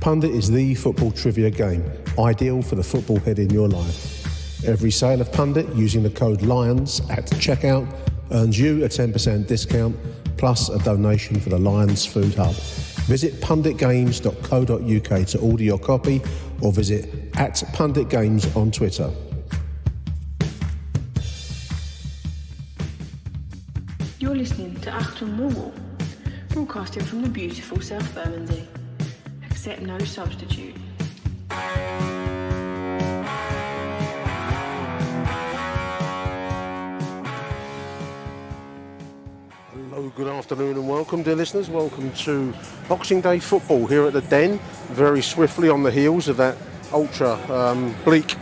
Pundit is the football trivia game, ideal for the football head in your life. Every sale of Pundit using the code LIONS at checkout earns you a 10% discount plus a donation for the Lions Food Hub. Visit punditgames.co.uk to order your copy or visit @punditgames on Twitter. You're listening to Achtung, Millwall, broadcasting from the beautiful South Bermondsey. Accept no substitute. Hello, good afternoon and welcome, dear listeners. Welcome to Boxing Day football here at the Den, very swiftly on the heels of that ultra bleak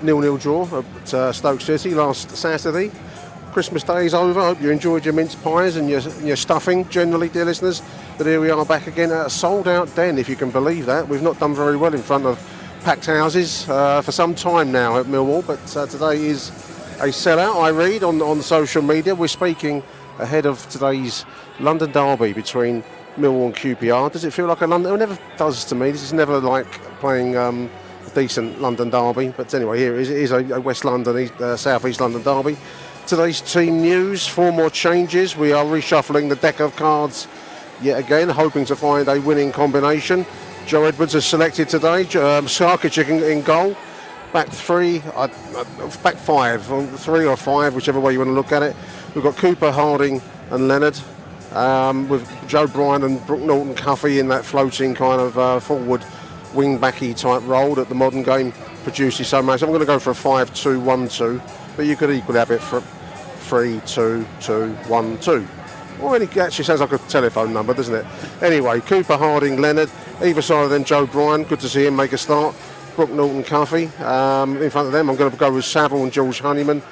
0-0 draw at Stoke City last Saturday. Christmas Day is over. I hope you enjoyed your mince pies and your stuffing generally, dear listeners. But here we are back again at a sold-out Den, if you can believe that. We've not done very well in front of packed houses for some time now at Millwall, but today is a sellout, I read on social media. We're speaking ahead of today's London derby between Millwall and QPR. Does it feel like a London? It never does to me. This is never like playing a decent London derby. But anyway, here it is a West London, South East London derby. Today's team news, 4 more changes. We are reshuffling the deck of cards yet again, hoping to find a winning combination. Joe Edwards has selected today, Sarkic in goal. Back 3, back 5, 3 or 5, whichever way you want to look at it. We've got Cooper, Harding and Leonard, with Joe Bryan and Brooke Norton-Cuffy in that floating kind of forward wing-backy type role that the modern game produces so much. I'm going to go for a 5-2-1-2, but you could equally have it for 3-2-2-1-2. Well, it actually sounds like a telephone number, doesn't it? Anyway, Cooper, Harding, Leonard, either side of them, Joe Bryan. Good to see him make a start. Brooke Norton-Cuffy. In front of them, I'm going to go with Saville and George Honeyman.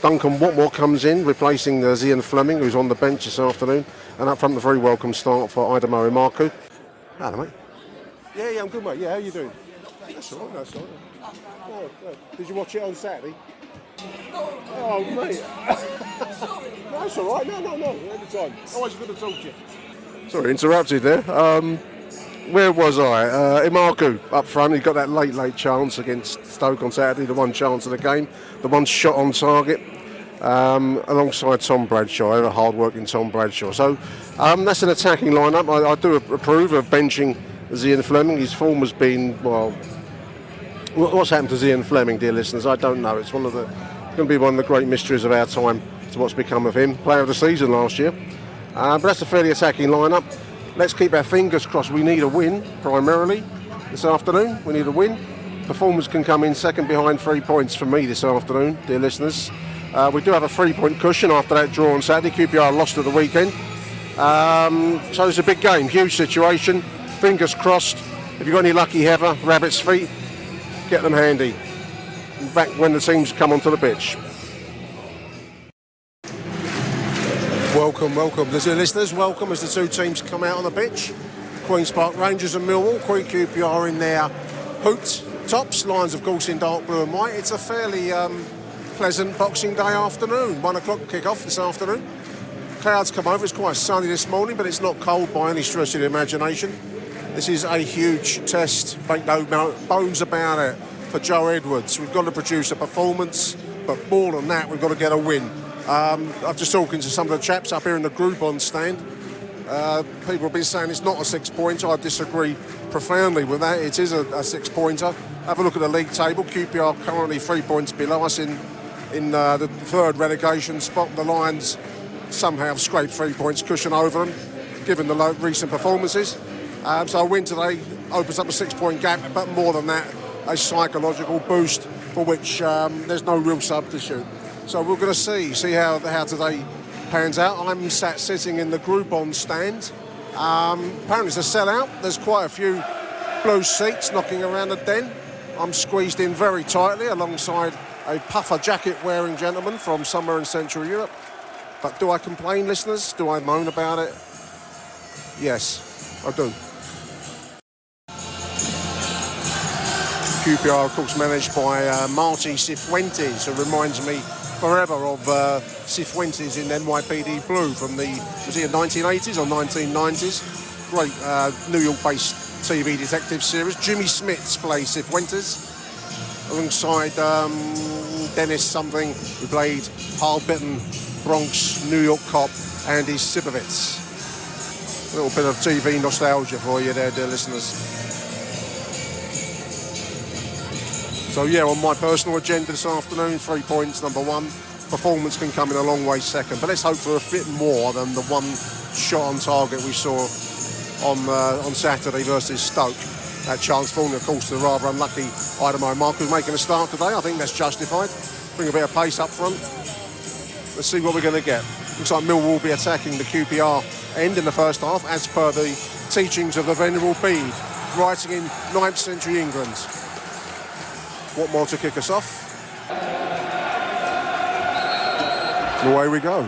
Duncan Watmore comes in, replacing Zian Fleming, who's on the bench this afternoon. And up front, a very welcome start for Ida Morimaku. Hello, mate. Yeah, I'm good, mate. Yeah, how you doing? That's all right, that's all right. Oh, did you watch it on Saturday? Oh, mate. No, that's all right. No. Anytime. Always good to talk to you. Sorry, interrupted there. Where was I? Imaku up front. He got that late chance against Stoke on Saturday, the one chance of the game, the one shot on target, alongside Tom Bradshaw, a hard-working Tom Bradshaw. So that's an attacking lineup. I do approve of benching Zian Fleming. His form has been, well, what's happened to Zian Fleming, dear listeners? I don't know. It's going to be one of the great mysteries of our time to what's become of him. Player of the season last year. But that's a fairly attacking lineup. Let's keep our fingers crossed. We need a win, primarily, this afternoon. We need a win. Performance can come in second behind 3 points for me this afternoon, dear listeners. We do have a 3-point cushion after that draw on Saturday. QPR lost at the weekend. So it's a big game, huge situation. Fingers crossed. If you've got any lucky heather, rabbit's feet, get them handy. Back when the teams come onto the pitch. Welcome, listeners. Welcome as the two teams come out on the pitch. Queen's Park Rangers and Millwall. QPR in their hooped tops. Lions, of course, in dark blue and white. It's a fairly pleasant Boxing Day afternoon. 1 o'clock kick-off this afternoon. Clouds come over. It's quite sunny this morning, but it's not cold by any stretch of the imagination. This is a huge test. Make no bones about it for Joe Edwards. We've got to produce a performance, but more than that, we've got to get a win. I've just talking to some of the chaps up here in the Groupon stand. People have been saying it's not a 6-pointer. I disagree profoundly with that. It is a 6-pointer. Have a look at the league table. QPR currently 3 points below us in the third relegation spot. The Lions somehow have scraped 3 points cushion over them, given the recent performances. So a win today opens up a 6-point gap, but more than that, a psychological boost for which there's no real substitute. So we're going to see how today pans out. I'm sitting in the Groupon stand. Apparently it's a sellout. There's quite a few blue seats knocking around the Den. I'm squeezed in very tightly alongside a puffer jacket wearing gentleman from somewhere in Central Europe. But do I complain, listeners? Do I moan about it? Yes, I do. QPR, of course, managed by Marty Cifuentes, who reminds me forever of Cifuentes in NYPD Blue from the 1980s or 1990s. Great New York-based TV detective series. Jimmy Smits plays Cifuentes, alongside Dennis something, who played hard-bitten Bronx New York cop Andy Sibovitz. A little bit of TV nostalgia for you there, dear listeners. So yeah, on my personal agenda this afternoon, 3 points, number one. Performance can come in a long way second, but let's hope for a bit more than the one shot on target we saw on Saturday versus Stoke. That chance falling, of course, to the rather unlucky Idemo Mark, who's making a start today. I think that's justified. Bring a bit of pace up front. Let's see what we're going to get. Looks like Millwall will be attacking the QPR end in the first half, as per the teachings of the Venerable Bede, writing in 9th century England. What more to kick us off? Away we go.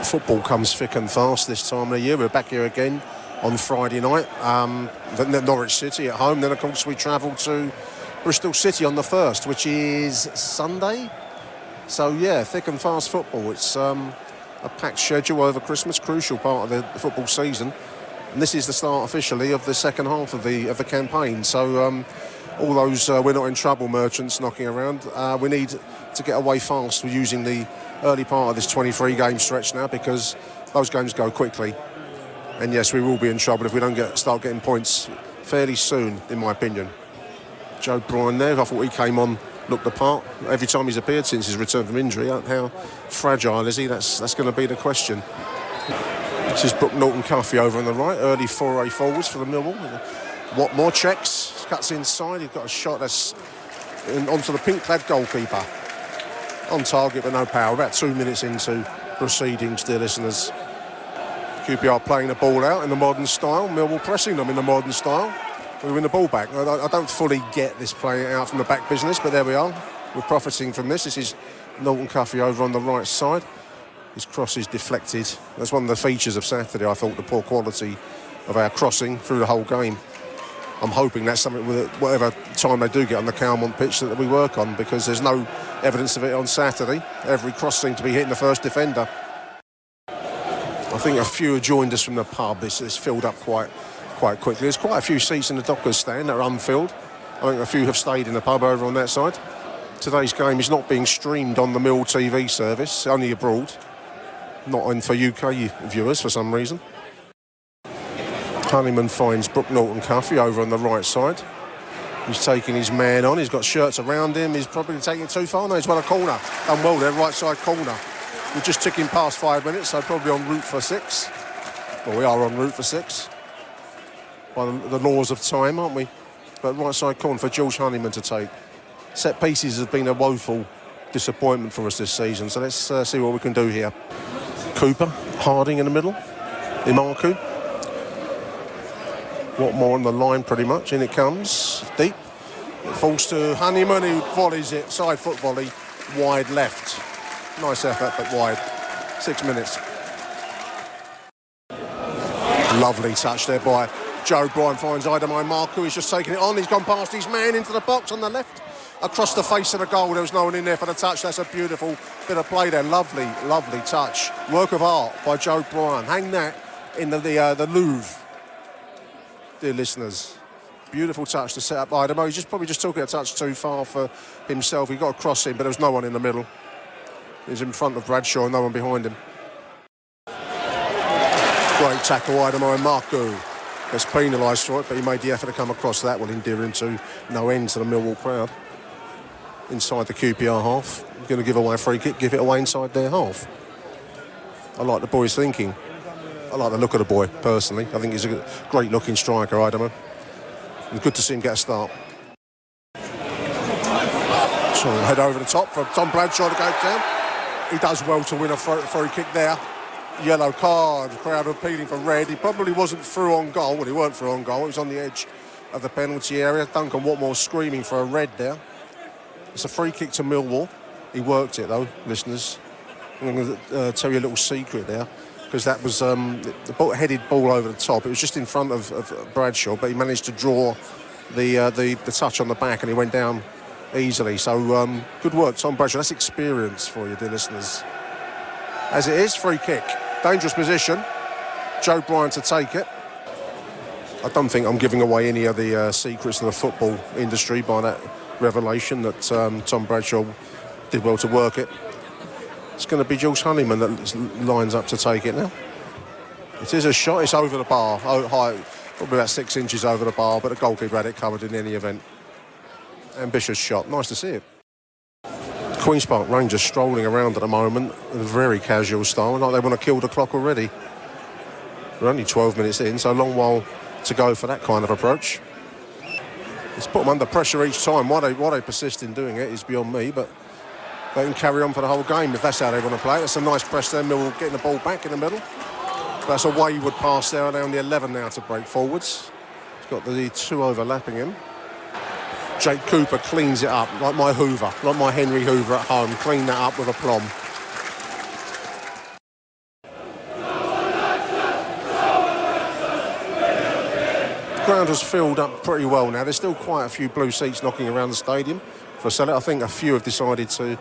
Football comes thick and fast this time of the year. We're back here again on Friday night. Norwich City at home. Then, of course, we travel to Bristol City on the 1st, which is Sunday. So, yeah, thick and fast football. It's a packed schedule over Christmas, crucial part of the football season. And this is the start officially of the second half of the campaign. So all those we're not in trouble merchants knocking around, we need to get away fast. We're using the early part of this 23-game stretch now, because those games go quickly. And yes, we will be in trouble if we don't start getting points fairly soon, in my opinion. Joe Bryan there, I thought he came on, looked the part. Every time he's appeared since his return from injury, how fragile is he? That's going to be the question. This is Brook Norton-Cuffy over on the right. Early foray forwards for the Millwall. Watmore checks, cuts inside. He's got a shot that's onto the pink-clad goalkeeper. On target but no power. About 2 minutes into proceedings, dear listeners. QPR playing the ball out in the modern style. Millwall pressing them in the modern style. We win the ball back. I don't fully get this playing out from the back business, but there we are. We're profiting from this. This is Norton-Cuffy over on the right side. His cross is deflected. That's one of the features of Saturday, I thought, the poor quality of our crossing through the whole game. I'm hoping that's something with whatever time they do get on the Calmont pitch that we work on, because there's no evidence of it on Saturday. Every cross seemed to be hitting the first defender. I think a few have joined us from the pub. It's filled up quite quickly. There's quite a few seats in the Dockers stand that are unfilled. I think a few have stayed in the pub over on that side. Today's game is not being streamed on the Mill TV service, only abroad. Not on for UK viewers for some reason. Honeyman finds Brook Norton-Cuffy over on the right side. He's taking his man on. He's got shirts around him. He's probably taking it too far. No, he's won a corner. Done well there, right side corner. We're just ticking past 5 minutes, so probably en route for 6. Well, we are en route for 6. By the laws of time, aren't we? But right side corner for George Honeyman to take. Set pieces has been a woeful disappointment for us this season, so let's see what we can do here. Cooper, Harding in the middle, Imaku. Watmore on the line pretty much, in it comes, deep. It falls to Honeyman, who volleys it, side foot volley, wide left. Nice effort, but wide. 6 minutes. Lovely touch there by Joe Bryan, finds Idemo Marku. He's just taking it on, he's gone past his man into the box on the left. Across the face of the goal, there was no one in there for the touch. That's a beautiful bit of play there. Lovely, lovely touch. Work of art by Joe Bryan. Hang that in the Louvre, dear listeners. Beautiful touch to set up Idemo. He's probably just took it a touch too far for himself. He got a cross in, but there was no one in the middle. He's in front of Bradshaw, no one behind him. Great tackle, Idemo Marku. Gets penalised for it, but he made the effort to come across. That will endear him to no end to the Millwall crowd. Inside the QPR half. You're going to give away a free kick, give it away inside their half. I like the boy's thinking. I like the look of the boy, personally. I think he's a great looking striker, Idemo. And good to see him get a start. So head over the top for Tom Bradshaw to go down. He does well to win a free kick there. Yellow card, crowd appealing for red. He probably wasn't through on goal. Well, he weren't through on goal. He was on the edge of the penalty area. Duncan Watmore screaming for a red there. It's a free kick to Millwall. He worked it though, listeners. I'm going to tell you a little secret there, because that was the headed ball over the top. It was just in front of Bradshaw, but he managed to draw the touch on the back, and he went down easily. So good work, Tom Bradshaw. That's experience for you, dear listeners. As it is, free kick. Dangerous position. Joe Bryan to take it. I don't think I'm giving away any of the secrets of the football industry by that revelation that Tom Bradshaw did well to work it. It's going to be Jules Honeyman that lines up to take it now. It is a shot. It's over the bar, high, probably about 6 inches over the bar, but the goalkeeper had it covered in any event. Ambitious shot. Nice to see it. Queen's Park Rangers strolling around at the moment in a very casual style, like they want to kill the clock already. We're only 12 minutes in, so a long while to go for that kind of approach. It's put them under pressure each time. Why they persist in doing it is beyond me, but they can carry on for the whole game if that's how they want to play. That's a nice press there. Millwall getting the ball back in the middle. That's a wayward pass there, down the 11 now to break forwards. He's got the 2 overlapping him. Jake Cooper cleans it up like my Hoover, like my Henry Hoover at home. Clean that up with aplomb. Ground has filled up pretty well now. There's still quite a few blue seats knocking around the stadium for a sellout. I think a few have decided to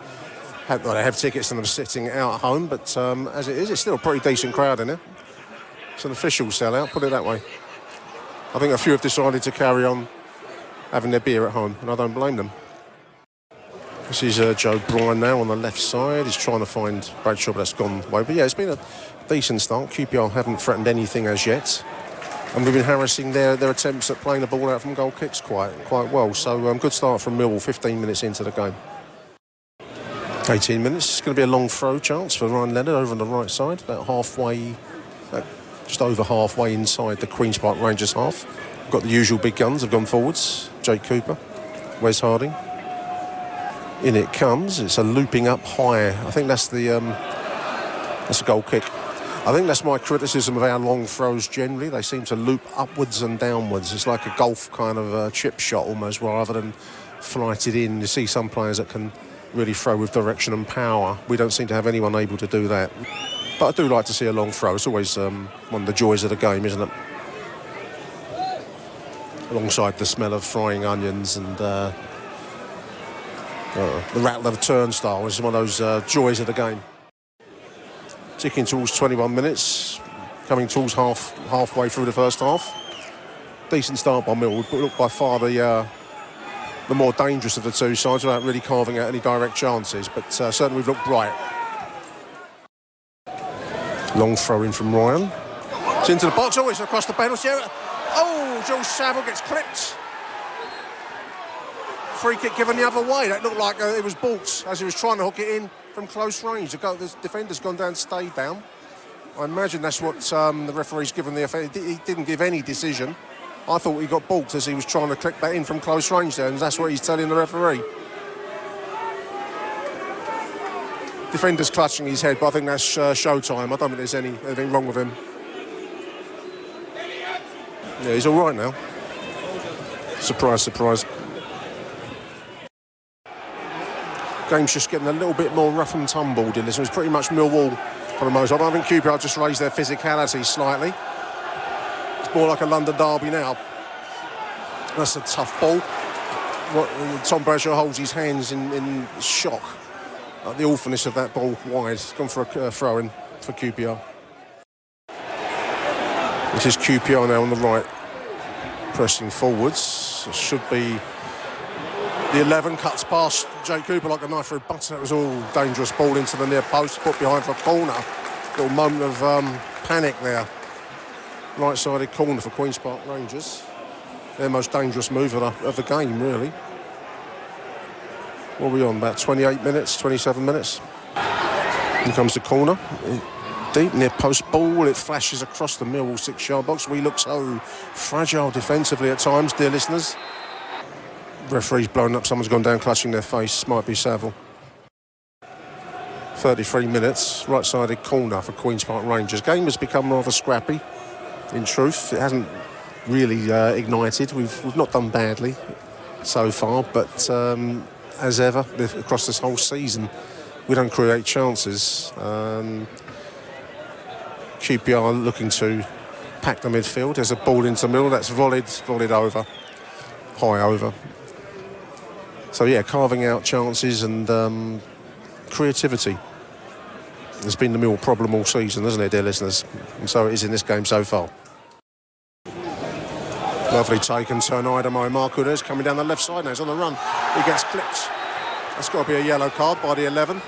have tickets and them sitting out at home, but as it is, it's still a pretty decent crowd in here. It's an official sellout, put it that way. I think a few have decided to carry on having their beer at home, and I don't blame them. This is Joe Bryan now on the left side. He's trying to find Bradshaw, but that's gone away. But yeah, it's been a decent start. QPR haven't threatened anything as yet. And we've been harassing their attempts at playing the ball out from goal kicks quite well. So good start from Millwall, 15 minutes into the game. 18 minutes. It's going to be a long throw chance for Ryan Leonard over on the right side, about halfway, just over halfway inside the Queen's Park Rangers half. We've got the usual big guns have gone forwards. Jake Cooper, Wes Harding. In it comes. It's a looping up high. I think that's a goal kick. I think that's my criticism of our long throws generally. They seem to loop upwards and downwards. It's like a golf kind of chip shot almost, rather than flight it in. You see some players that can really throw with direction and power. We don't seem to have anyone able to do that. But I do like to see a long throw. It's always one of the joys of the game, isn't it? Alongside the smell of frying onions and the rattle of a turnstile, which is one of those joys of the game. Ticking towards 21 minutes, coming towards halfway through the first half. Decent start by Millwall, but looked by far the more dangerous of the two sides without really carving out any direct chances. But certainly we've looked bright. Long throw in from Ryan. It's into the box. Oh, it's across the penalty area. Oh, George Saville gets clipped. Free kick given the other way. That looked like it was balked as he was trying to hook it in from close range. The defender's gone down, stayed down. I imagine that's what the referee's given the offence. He didn't give any decision. I thought he got balked as he was trying to click that in from close range there, and that's what he's telling the referee. Defender's clutching his head, but I think that's showtime. I don't think there's anything wrong with him. Yeah, he's all right now. Surprise, surprise. Game's just getting a little bit more rough and tumble, dear listeners. It's pretty much Millwall for the most part. I think QPR just raised their physicality slightly. It's more like a London derby now. That's a tough ball. Tom Bradshaw holds his hands in shock at the awfulness of that ball wide. It's gone for a throw-in for QPR. This is QPR now on the right, pressing forwards. It should be the 11, cuts past Jake Cooper like a knife through butter. That was all dangerous ball into the near post, put behind for a corner. Little moment of panic there. Right-sided corner for Queen's Park Rangers. Their most dangerous move of the game, really. What are we on, about 28 minutes, 27 minutes? Here comes the corner. Deep near post ball, it flashes across the Millwall 6-yard box. We look so fragile defensively at times, dear listeners. Referee's blown up, someone's gone down clutching their face. Might be Saville. 33 minutes, right-sided corner for Queen's Park Rangers. Game has become rather scrappy, in truth. It hasn't really ignited. We've not done badly so far, but as ever, across this whole season, we don't create chances. QPR looking to pack the midfield. There's a ball into middle, that's volleyed over, high over. So yeah, carving out chances and creativity has been the Millwall problem all season, hasn't it, dear listeners? And so it is in this game so far. Lovely take and turn Idemo. Marcudez coming down the left side now. He's on the run. He gets clipped. That's got to be a yellow card by the 11.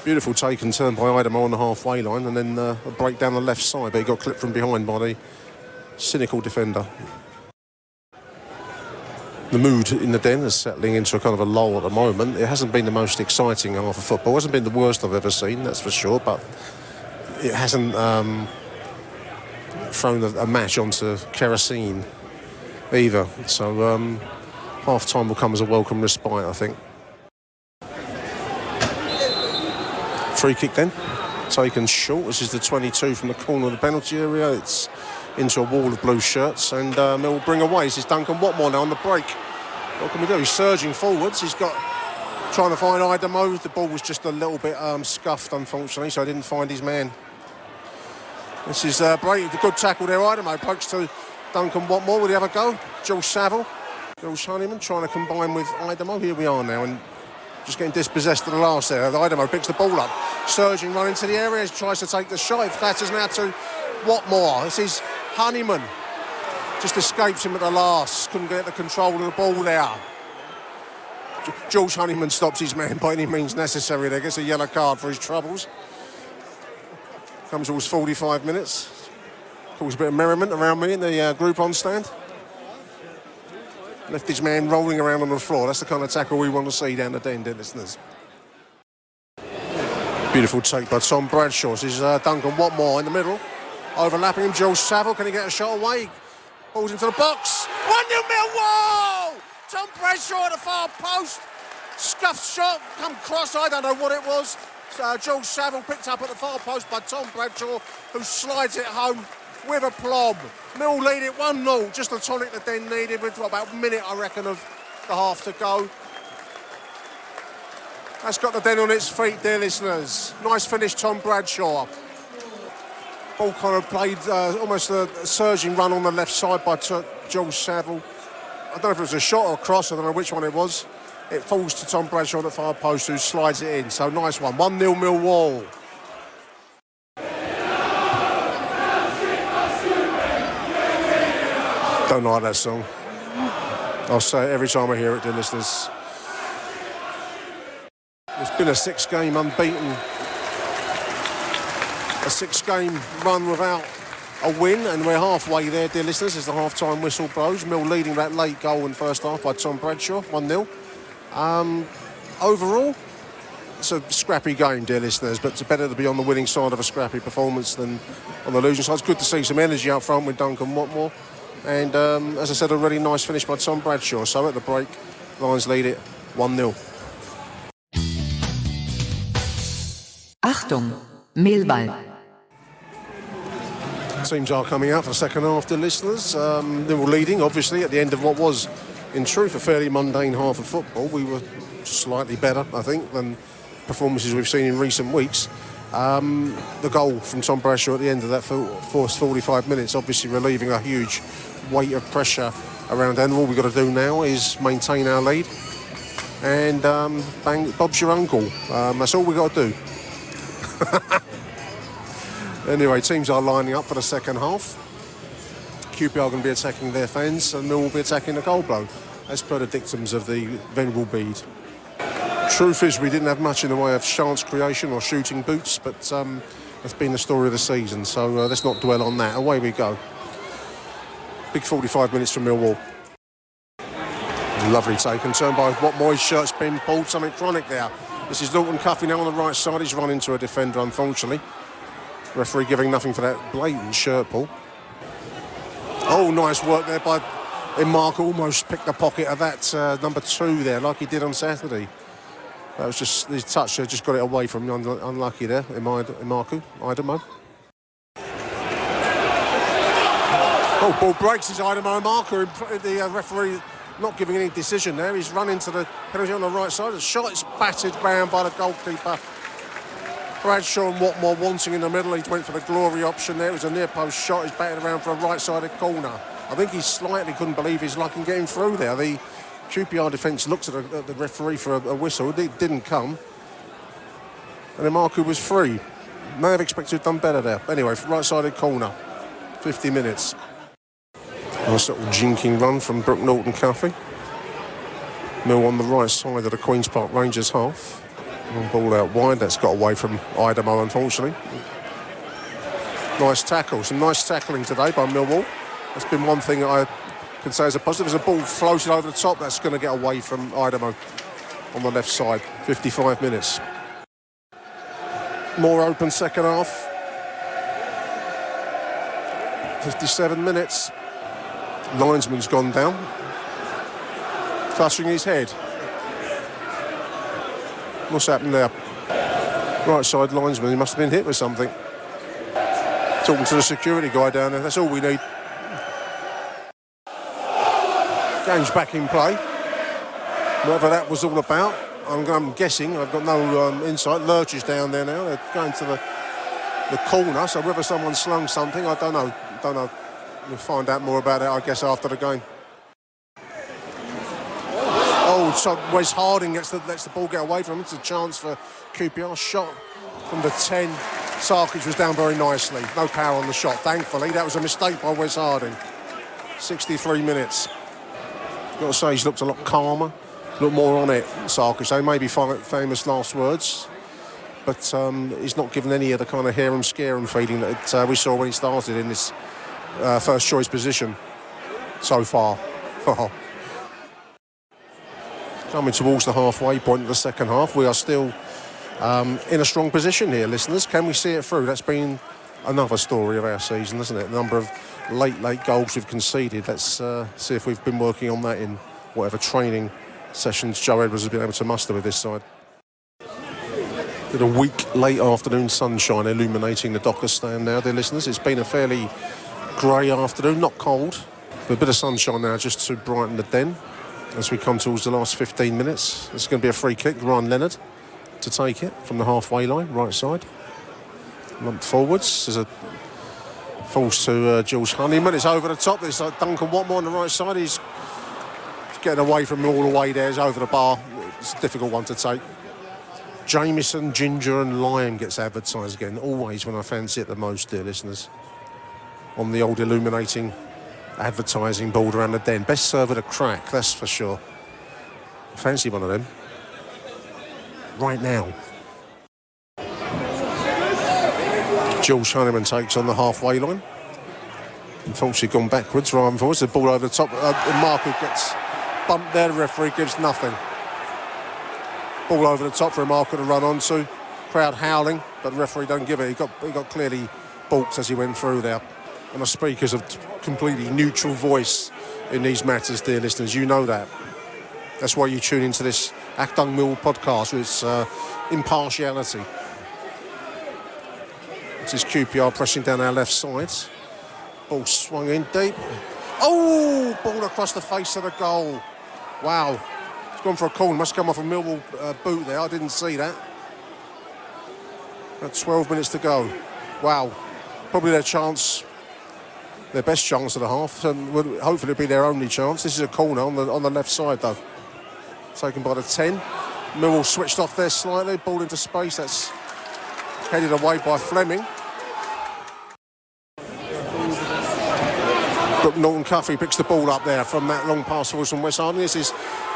Beautiful take and turn by Idemo on the halfway line, and then a break down the left side, but he got clipped from behind by the cynical defender. The mood in the Den is settling into a kind of a lull at the moment. It hasn't been the most exciting half of football. It hasn't been the worst I've ever seen, that's for sure, but it hasn't thrown a match onto kerosene either. So half-time will come as a welcome respite, I think. Free kick then, taken short. This is the 22 from the corner of the penalty area. It's into a wall of blue shirts, and Mill will bring away. This is Duncan Watmore now on the break. What can we do? He's surging forwards. He's trying to find Idemo. The ball was just a little bit scuffed, unfortunately, so I didn't find his man. This is Brady. The good tackle there. Idemo pokes to Duncan Watmore. Will he have a go? George Saville. George Honeyman trying to combine with Idemo. Here we are now, and just getting dispossessed to the last there. Idemo picks the ball up. Surging, running to the area. Tries to take the shot. It flatters now to Watmore. This is Honeyman. Just escapes him at the last. Couldn't get the control of the ball there. George Honeyman stops his man by any means necessary there. Gets a yellow card for his troubles. Comes towards 45 minutes. Causes a bit of merriment around me in the Groupon stand. Left his man rolling around on the floor. That's the kind of tackle we want to see down the Den, dear listeners. Beautiful take by Tom Bradshaw. This is Duncan Watmore in the middle. Overlapping him, George Saville. Can he get a shot away? Balls into the box. 1-0 Millwall! Tom Bradshaw at the far post. Scuffed shot, come cross. I don't know what it was. George Saville picked up at the far post by Tom Bradshaw, who slides it home with a plomb. Mill lead it 1-0. Just the tonic that Den needed with about a minute, I reckon, of the half to go. That's got the Den on its feet, dear listeners. Nice finish, Tom Bradshaw. Ball kind of played almost a surging run on the left side by George Saville. I don't know if it was a shot or a cross, I don't know which one it was. It falls to Tom Bradshaw at the far post, who slides it in. So nice one. 1-0 Millwall. Don't like that song. I'll say it every time I hear it, dear listeners. It's been a 6-game unbeaten. A 6-game run without a win, and we're halfway there, dear listeners, as the half-time whistle blows. Mill leading that late goal in the first half by Tom Bradshaw, 1-0. Overall, it's a scrappy game, dear listeners, but it's better to be on the winning side of a scrappy performance than on the losing side. It's good to see some energy up front with Duncan Watmore. And as I said, a really nice finish by Tom Bradshaw. So at the break, Lions lead it 1-0. Achtung, Millwall. Teams are coming out for the second half, dear listeners. They were leading, obviously, at the end of what was, in truth, a fairly mundane half of football. We were slightly better, I think, than performances we've seen in recent weeks. The goal from Tom Bradshaw at the end of that first 45 minutes, obviously relieving a huge weight of pressure around, and all we've got to do now is maintain our lead and bang, Bob's your uncle. That's all we've got to do. Anyway, teams are lining up for the second half. QPR are going to be attacking their fans, and Mill will be attacking the goal blow, as per the dictums of the Venerable Bede. Truth is, we didn't have much in the way of chance creation or shooting boots, but that's been the story of the season, so let's not dwell on that. Away we go. Big 45 minutes from Millwall. Lovely take and turn by Watmore's shirt's been pulled, something chronic there. This is Norton Cuffy now on the right side. He's run into a defender, unfortunately. Referee giving nothing for that blatant shirt pull. Oh, nice work there by Mark. Almost picked the pocket of that number 2 there, like he did on Saturday. That was just his touch. Just got it away from him. Unlucky there, Marku. Idemo. Oh, ball breaks his Idemo. Marku. The referee not giving any decision there. He's run into the penalty on the right side. The shot is battered round by the goalkeeper. Bradshaw and Watmore wanting in the middle. He went for the glory option there. It was a near post shot. He's batted around for a right-sided corner. I think he slightly couldn't believe his luck in getting through there. The QPR defence looked at the referee for a whistle. It didn't come. And then Marku was free. May have expected to have done better there. Anyway, right-sided corner. 50 minutes. Nice little jinking run from Brooke Norton-Cuffy. Mill on the right side of the Queen's Park Rangers half. One ball out wide, that's got away from Idemo, unfortunately. Nice tackle, some nice tackling today by Millwall. That's been one thing that I can say as a positive. As a ball floated over the top, that's going to get away from Idemo on the left side. 55 minutes. More open second half. 57 minutes. Linesman's gone down. Clutching his head. What's happened there? Right side linesman, he must have been hit with something. Talking to the security guy down there, that's all we need. Game's back in play. Whatever that was all about, I'm guessing, I've got no insight. Lurch is down there now, they're going to the corner, so whether someone slung something, I don't know. We'll find out more about it, I guess, after the game. Oh, so Wes Harding lets the ball get away from him. It's a chance for QPR. Shot from the 10. Sarkic was down very nicely. No power on the shot, thankfully. That was a mistake by Wes Harding. 63 minutes. Got to say, he's looked a lot calmer, a lot more on it, Sarkic. They may be famous last words, but he's not given any of the kind of scare-em feeling that we saw when he started in this first choice position so far. Coming towards the halfway point of the second half, we are still in a strong position here, listeners. Can we see it through? That's been another story of our season, isn't it? The number of late goals we've conceded. Let's see if we've been working on that in whatever training sessions Joe Edwards has been able to muster with this side. Did a weak late afternoon sunshine illuminating the Docker stand now, dear listeners. It's been a fairly grey afternoon, not cold, but a bit of sunshine now just to brighten the den as we come towards the last 15 minutes. It's going to be a free kick, Ryan Leonard to take it from the halfway line, right side. Lumped forwards. There's a falls to Jules Honeyman. It's over the top. There's Duncan Watmore on the right side. He's getting away from him all the way there. He's over the bar. It's a difficult one to take. Jamieson, Ginger and Lion gets advertised again. Always when I fancy it the most, dear listeners. On the old illuminating advertising board around the den. Best serve at a crack, that's for sure. Fancy one of them. Right now. Jules Honeyman takes on the halfway line. Unfortunately gone backwards rather than forwards. The ball over the top. Marco gets bumped there. The referee gives nothing. Ball over the top for Marco to run onto. Crowd howling, but the referee don't give it. He got clearly balked as he went through there. And I speak as a completely neutral voice in these matters, dear listeners. You know that. That's why you tune into this Achtung Millwall podcast with its impartiality. This is QPR pressing down our left side. Ball swung in deep. Oh! Ball across the face of the goal. Wow. It's gone for a corner. Must come off a Millwall boot there. I didn't see that. At 12 minutes to go. Wow. Probably their chance. Their best chance of the half, and hopefully it'll be their only chance. This is a corner on the left side though. Taken by the 10. Millwall switched off there slightly, ball into space, that's headed away by Fleming. Brooke Norton-Cuffy picks the ball up there from that long pass towards from Wes Harding. This is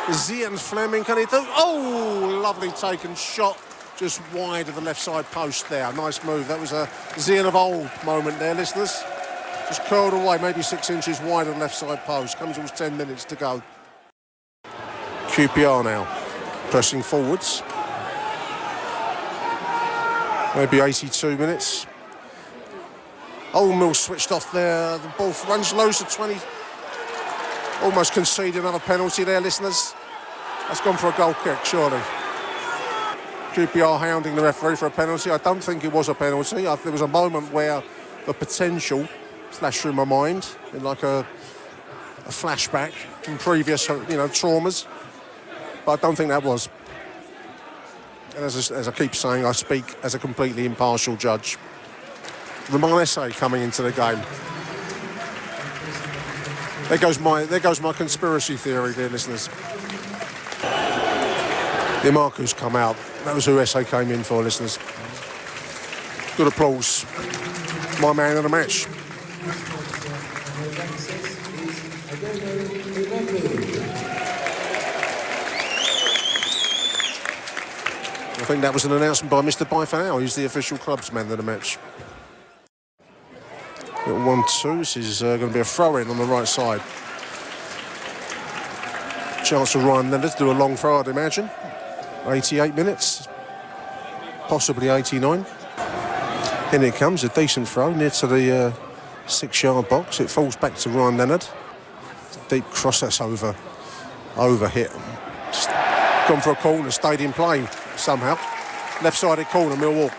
Zian Fleming, can he do? Oh, lovely taken shot, just wide of the left side post there. Nice move, that was a Zian of old moment there, listeners. Just curled away, maybe 6 inches wide of the left side post. Comes towards 10 minutes to go. QPR now, pressing forwards. Maybe 82 minutes. Old Mill switched off there. The ball runs low to 20. Almost conceded another penalty there, listeners. That's gone for a goal kick, surely. QPR hounding the referee for a penalty. I don't think it was a penalty. There was a moment where the potential flashed through my mind in like a flashback from previous, traumas. But I don't think that was. And as I keep saying, I speak as a completely impartial judge. Romain Esse coming into the game. There goes my conspiracy theory, dear listeners. The Marco's come out. That was who Esse came in for, listeners. Good applause. My man of the match. I think that was an announcement by Mr. Byfanau, who's the official club's man of the match. Little 1-2, this is going to be a throw-in on the right side. Chance for Ryan Leonard to do a long throw, I'd imagine. 88 minutes, possibly 89. In it comes, a decent throw near to the 6-yard box. It falls back to Ryan Leonard. Deep cross, that's over hit. Just gone for a corner, stayed in play somehow. Left-sided corner, Millwall.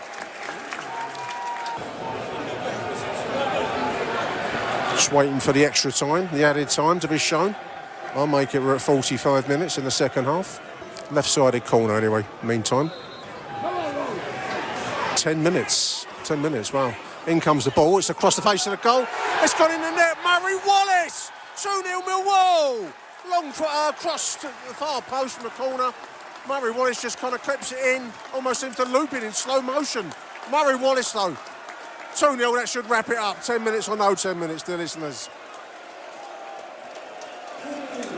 Just waiting for the extra time, the added time to be shown. I'll make it, we're at 45 minutes in the second half. Left-sided corner anyway, meantime. 10 minutes, wow. In comes the ball, it's across the face of the goal. It's gone in the net, Murray Wallace! 2-0 Millwall! Long cross to the far post from the corner. Murray Wallace just kind of clips it in, almost seems to loop it in slow motion. Murray Wallace though. 2-0, that should wrap it up. 10 minutes or no 10 minutes, dear listeners.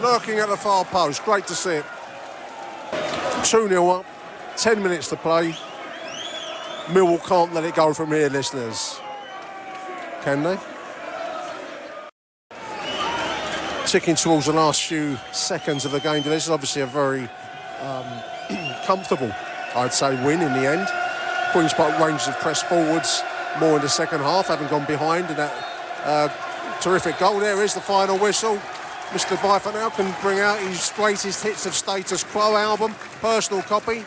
Lurking at the far post, great to see it. 2-0 up, 10 minutes to play. Millwall can't let it go from here, listeners. Can they? Ticking towards the last few seconds of the game. This is obviously a very comfortable, I'd say, win in the end. Queen's Park Rangers have pressed forwards more in the second half, having gone behind in that terrific goal. There is the final whistle. Mr. Byfanau can bring out his greatest hits of Status Quo album, personal copy.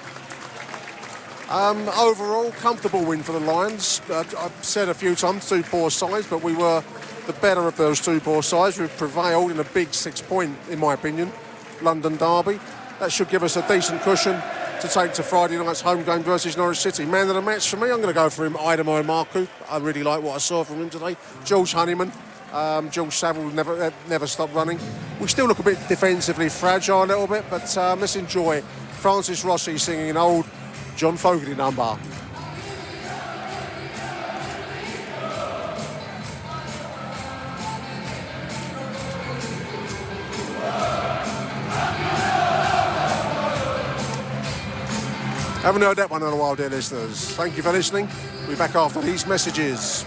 Overall, comfortable win for the Lions. I've said a few times, 2 poor sides, but we were the better of those 2 poor sides. We prevailed in a big 6-point, in my opinion, London derby. That should give us a decent cushion to take to Friday night's home game versus Norwich City. Man of the match for me, I'm going to go for him, Idemo Marku. I really like what I saw from him today. George Honeyman. George Saville never stopped running. We still look a bit defensively fragile a little bit, but let's enjoy Francis Rossi singing an old John Fogerty number. Haven't heard that one in a while, dear listeners. Thank you for listening. We'll be back after these messages.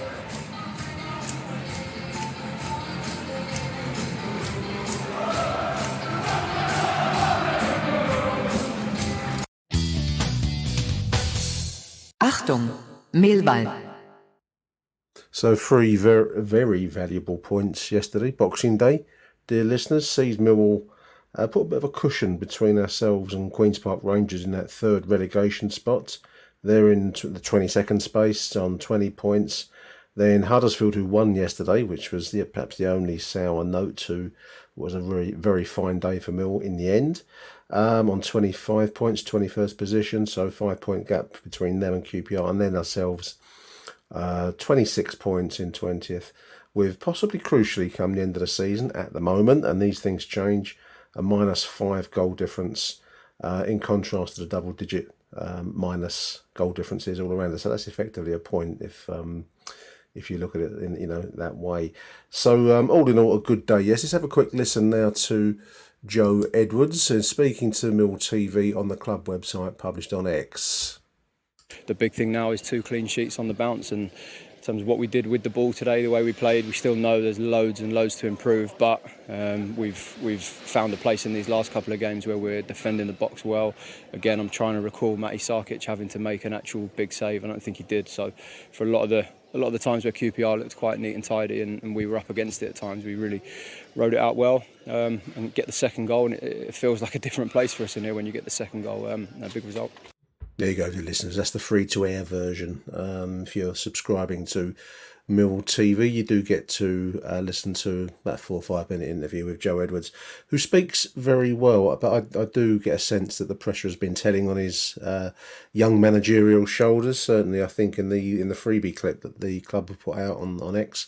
Achtung, Millwall. So 3 very, very valuable points yesterday, Boxing Day. Dear listeners, sees Millwall put a bit of a cushion between ourselves and Queen's Park Rangers in that 3rd relegation spot. They're in the 22nd space on 20 points. Then Huddersfield, who won yesterday, which was perhaps the only sour note to was a very, very fine day for Mill in the end. On 25 points, 21st position, so 5-point gap between them and QPR, and then ourselves 26 points in 20th, with possibly crucially come the end of the season at the moment, and these things change, a -5 goal difference in contrast to the double-digit minus goal differences all around us. So that's effectively a point if you look at it in that way. So all in all, a good day. Yes, let's have a quick listen now to Joe Edwards speaking to Mill TV on the club website published on X. The big thing now is 2 clean sheets on the bounce, and in terms of what we did with the ball today, the way we played, we still know there's loads and loads to improve, but we've found a place in these last couple of games where we're defending the box well. Again, I'm trying to recall Matty Sarkic having to make an actual big save. I don't think he did. So for a lot of the times where QPR looked quite neat and tidy and we were up against it at times, we really rode it out well and get the second goal, and it feels like a different place for us in here when you get the second goal. A big result. There you go, dear listeners. That's the free-to-air version. If you're subscribing to Mill TV, you do get to listen to that 4 or 5 minute interview with Joe Edwards, who speaks very well. But I do get a sense that the pressure has been telling on his young managerial shoulders. Certainly, I think in the freebie clip that the club have put out on X,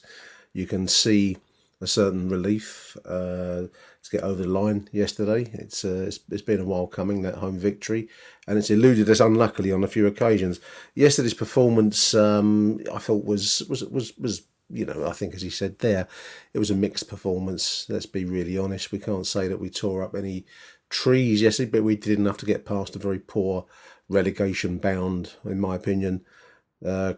you can see a certain relief to get over the line yesterday. It's been a while coming, that home victory, and it's eluded us unluckily on a few occasions. Yesterday's performance, I thought was I think, as he said there, it was a mixed performance. Let's be really honest. We can't say that we tore up any trees yesterday, but we did enough to get past a very poor relegation bound, in my opinion,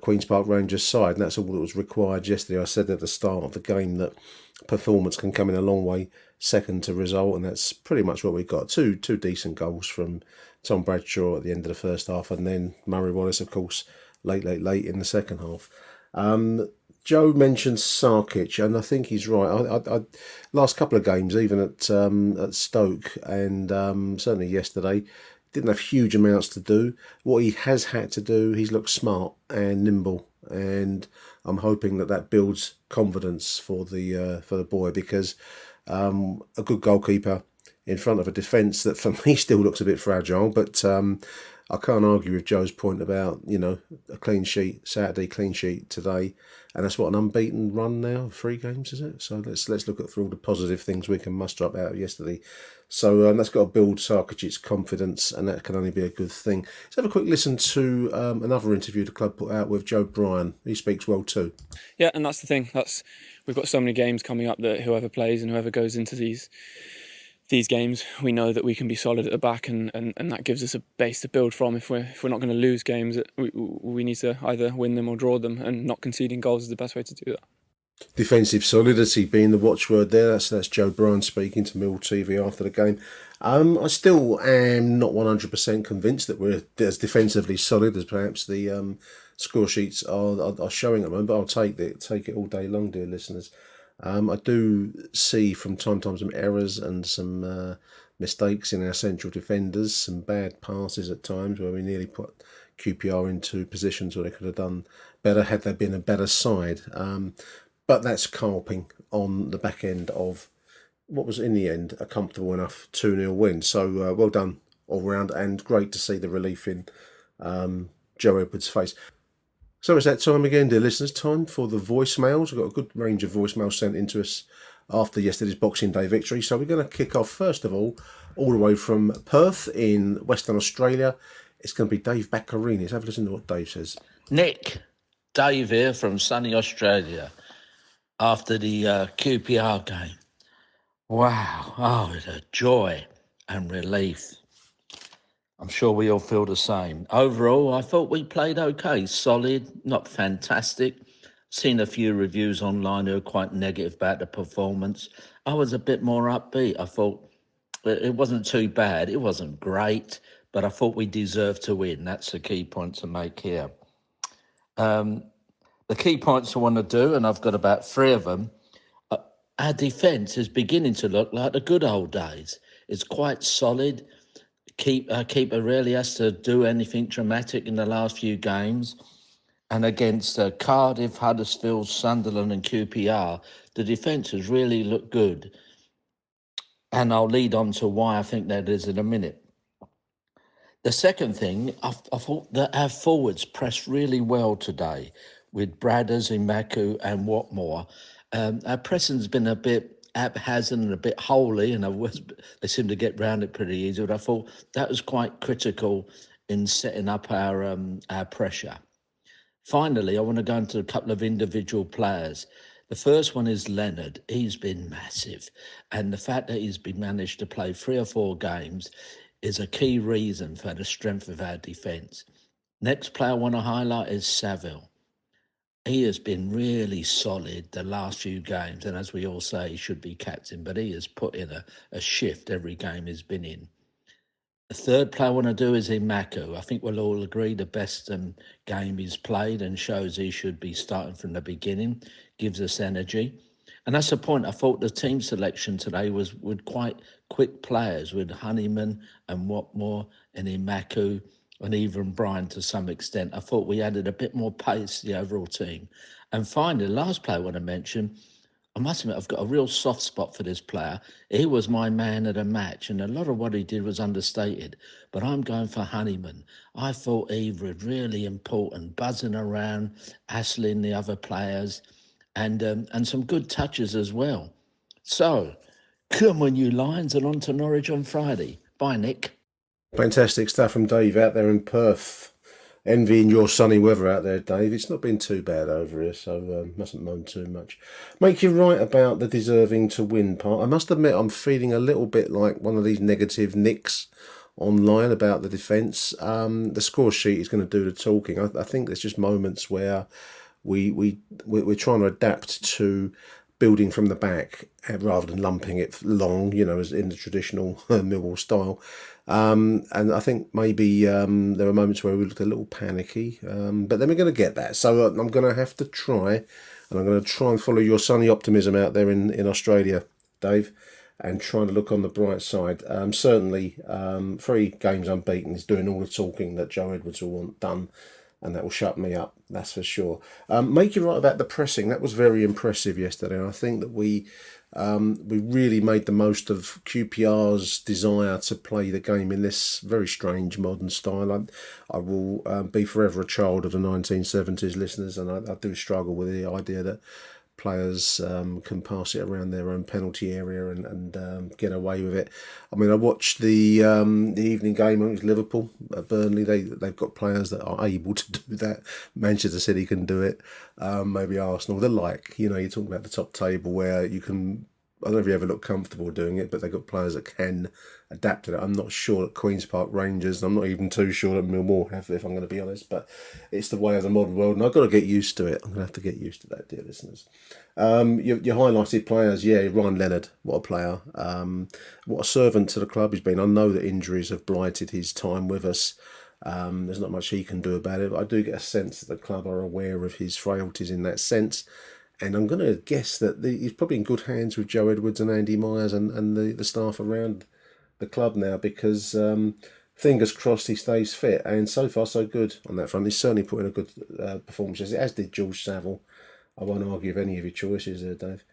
Queen's Park Rangers side, and that's all that was required yesterday. I said at the start of the game that performance can come in a long way second to result, and that's pretty much what we got. Two decent goals from Tom Bradshaw at the end of the first half, and then Murray Wallace, of course, late in the second half. Joe mentioned Sarkic, and I think he's right. I last couple of games, even at Stoke, and certainly yesterday, didn't have huge amounts to do. What he has had to do, he's looked smart and nimble, and I'm hoping that builds confidence for the boy, because a good goalkeeper in front of a defence that for me still looks a bit fragile, but I can't argue with Joe's point about, a clean sheet, Saturday clean sheet today, and that's what, an unbeaten run now, 3 games, is it? So let's look at all the positive things we can muster up out of yesterday. So that's got to build Sarkic's confidence, and that can only be a good thing. Let's have a quick listen to another interview the club put out with Joe Bryan. He speaks well too. Yeah, and that's the thing. We've got so many games coming up that whoever plays and whoever goes into these games, we know that we can be solid at the back, and that gives us a base to build from. If we're not going to lose games, we need to either win them or draw them, and not conceding goals is the best way to do that. Defensive solidity being the watchword there. That's Joe Bryan speaking to Mill TV after the game. I still am not 100% convinced that we're as defensively solid as perhaps the score sheets are showing at the moment, but I'll take it all day long, dear listeners. I do see from time to time some errors and some mistakes in our central defenders, some bad passes at times where we nearly put QPR into positions where they could have done better had there been a better side. But that's carping on the back end of what was in the end a comfortable enough 2-0 win. So well done all round, and great to see the relief in Joe Edwards' face. So it's that time again, dear listeners, time for the voicemails. We've got a good range of voicemails sent in to us after yesterday's Boxing Day victory. So we're going to kick off, first of all the way from Perth in Western Australia. It's going to be Dave Baccarini. Let's have a listen to what Dave says. Nick, Dave here from sunny Australia after the QPR game. Wow, it's a joy and relief. I'm sure we all feel the same. Overall, I thought we played okay, solid, not fantastic. Seen a few reviews online who are quite negative about the performance. I was a bit more upbeat. I thought it wasn't too bad. It wasn't great, but I thought we deserved to win. That's the key point to make here. The key points I want to do, and I've got about 3 of them, our defence is beginning to look like the good old days. It's quite solid. Keeper rarely has to do anything dramatic in the last few games. And against Cardiff, Huddersfield, Sunderland and QPR, the defence has really looked good. And I'll lead on to why I think that is in a minute. The second thing, I thought that our forwards pressed really well today with Bradders, Imaku and Watmore. Our pressing's been a bit haphazard and a bit holy, and they seem to get round it pretty easy, but I thought that was quite critical in setting up our pressure. Finally, I want to go into a couple of individual players. The first one is Leonard. He's been massive, and the fact that he's been managed to play 3 or 4 games is a key reason for the strength of our defence. Next player I want to highlight is Saville. He has been really solid the last few games, and as we all say, he should be captain, but he has put in a shift every game he's been in. The third player I want to do is Imaku. I think we'll all agree the best game he's played, and shows he should be starting from the beginning, gives us energy. And that's the point. I thought the team selection today was with quite quick players, with Honeyman and Watmore and Imaku, and even Brian to some extent. I thought we added a bit more pace to the overall team. And finally, the last player I want to mention, I must admit, I've got a real soft spot for this player. He was my man of the match, and a lot of what he did was understated. But I'm going for Honeyman. I thought he was really important, buzzing around, hassling the other players, and some good touches as well. So, come on, you Lions, and on to Norwich on Friday. Bye, Nick. Fantastic stuff from Dave out there in Perth. envying your sunny weather out there, Dave. It's not been too bad over here, so mustn't moan too much. Make you right about the deserving to win part. I must admit I'm feeling a little bit like one of these negative nicks online about the defence. The score sheet is going to do the talking. I think there's just moments where we're trying to adapt to building from the back rather than lumping it long, as in the traditional Millwall style. And I think maybe there were moments where we looked a little panicky, but then we're going to get that. So I'm going to have to try, and I'm going to try and follow your sunny optimism out there in Australia, Dave, and trying to look on the bright side. Certainly, 3 games unbeaten is doing all the talking that Joe Edwards will want done, and that will shut me up, that's for sure. Make you right about the pressing. That was very impressive yesterday. I think that we really made the most of QPR's desire to play the game in this very strange modern style. I will be forever a child of the 1970s, listeners, and I do struggle with the idea that players can pass it around their own penalty area and get away with it. I mean, I watched the evening game. It was Liverpool at Burnley. They've got players that are able to do that. Manchester City can do it. Maybe Arsenal. They're like, you're talking about the top table where you can. I don't know if you ever look comfortable doing it, but they've got players that can adapt to it. I'm not sure that Queen's Park Rangers, and I'm not even too sure that Millwall have, if I'm going to be honest, but it's the way of the modern world, and I've got to get used to it. I'm going to have to get used to that, dear listeners. Your highlighted players, Ryan Leonard, what a player. What a servant to the club he's been. I know that injuries have blighted his time with us. There's not much he can do about it, but I do get a sense that the club are aware of his frailties in that sense. And I'm going to guess that he's probably in good hands with Joe Edwards and Andy Myers and the staff around the club now, because fingers crossed he stays fit. And so far, so good on that front. He's certainly put in a good performance, as did George Saville. I won't argue with any of your choices there, Dave.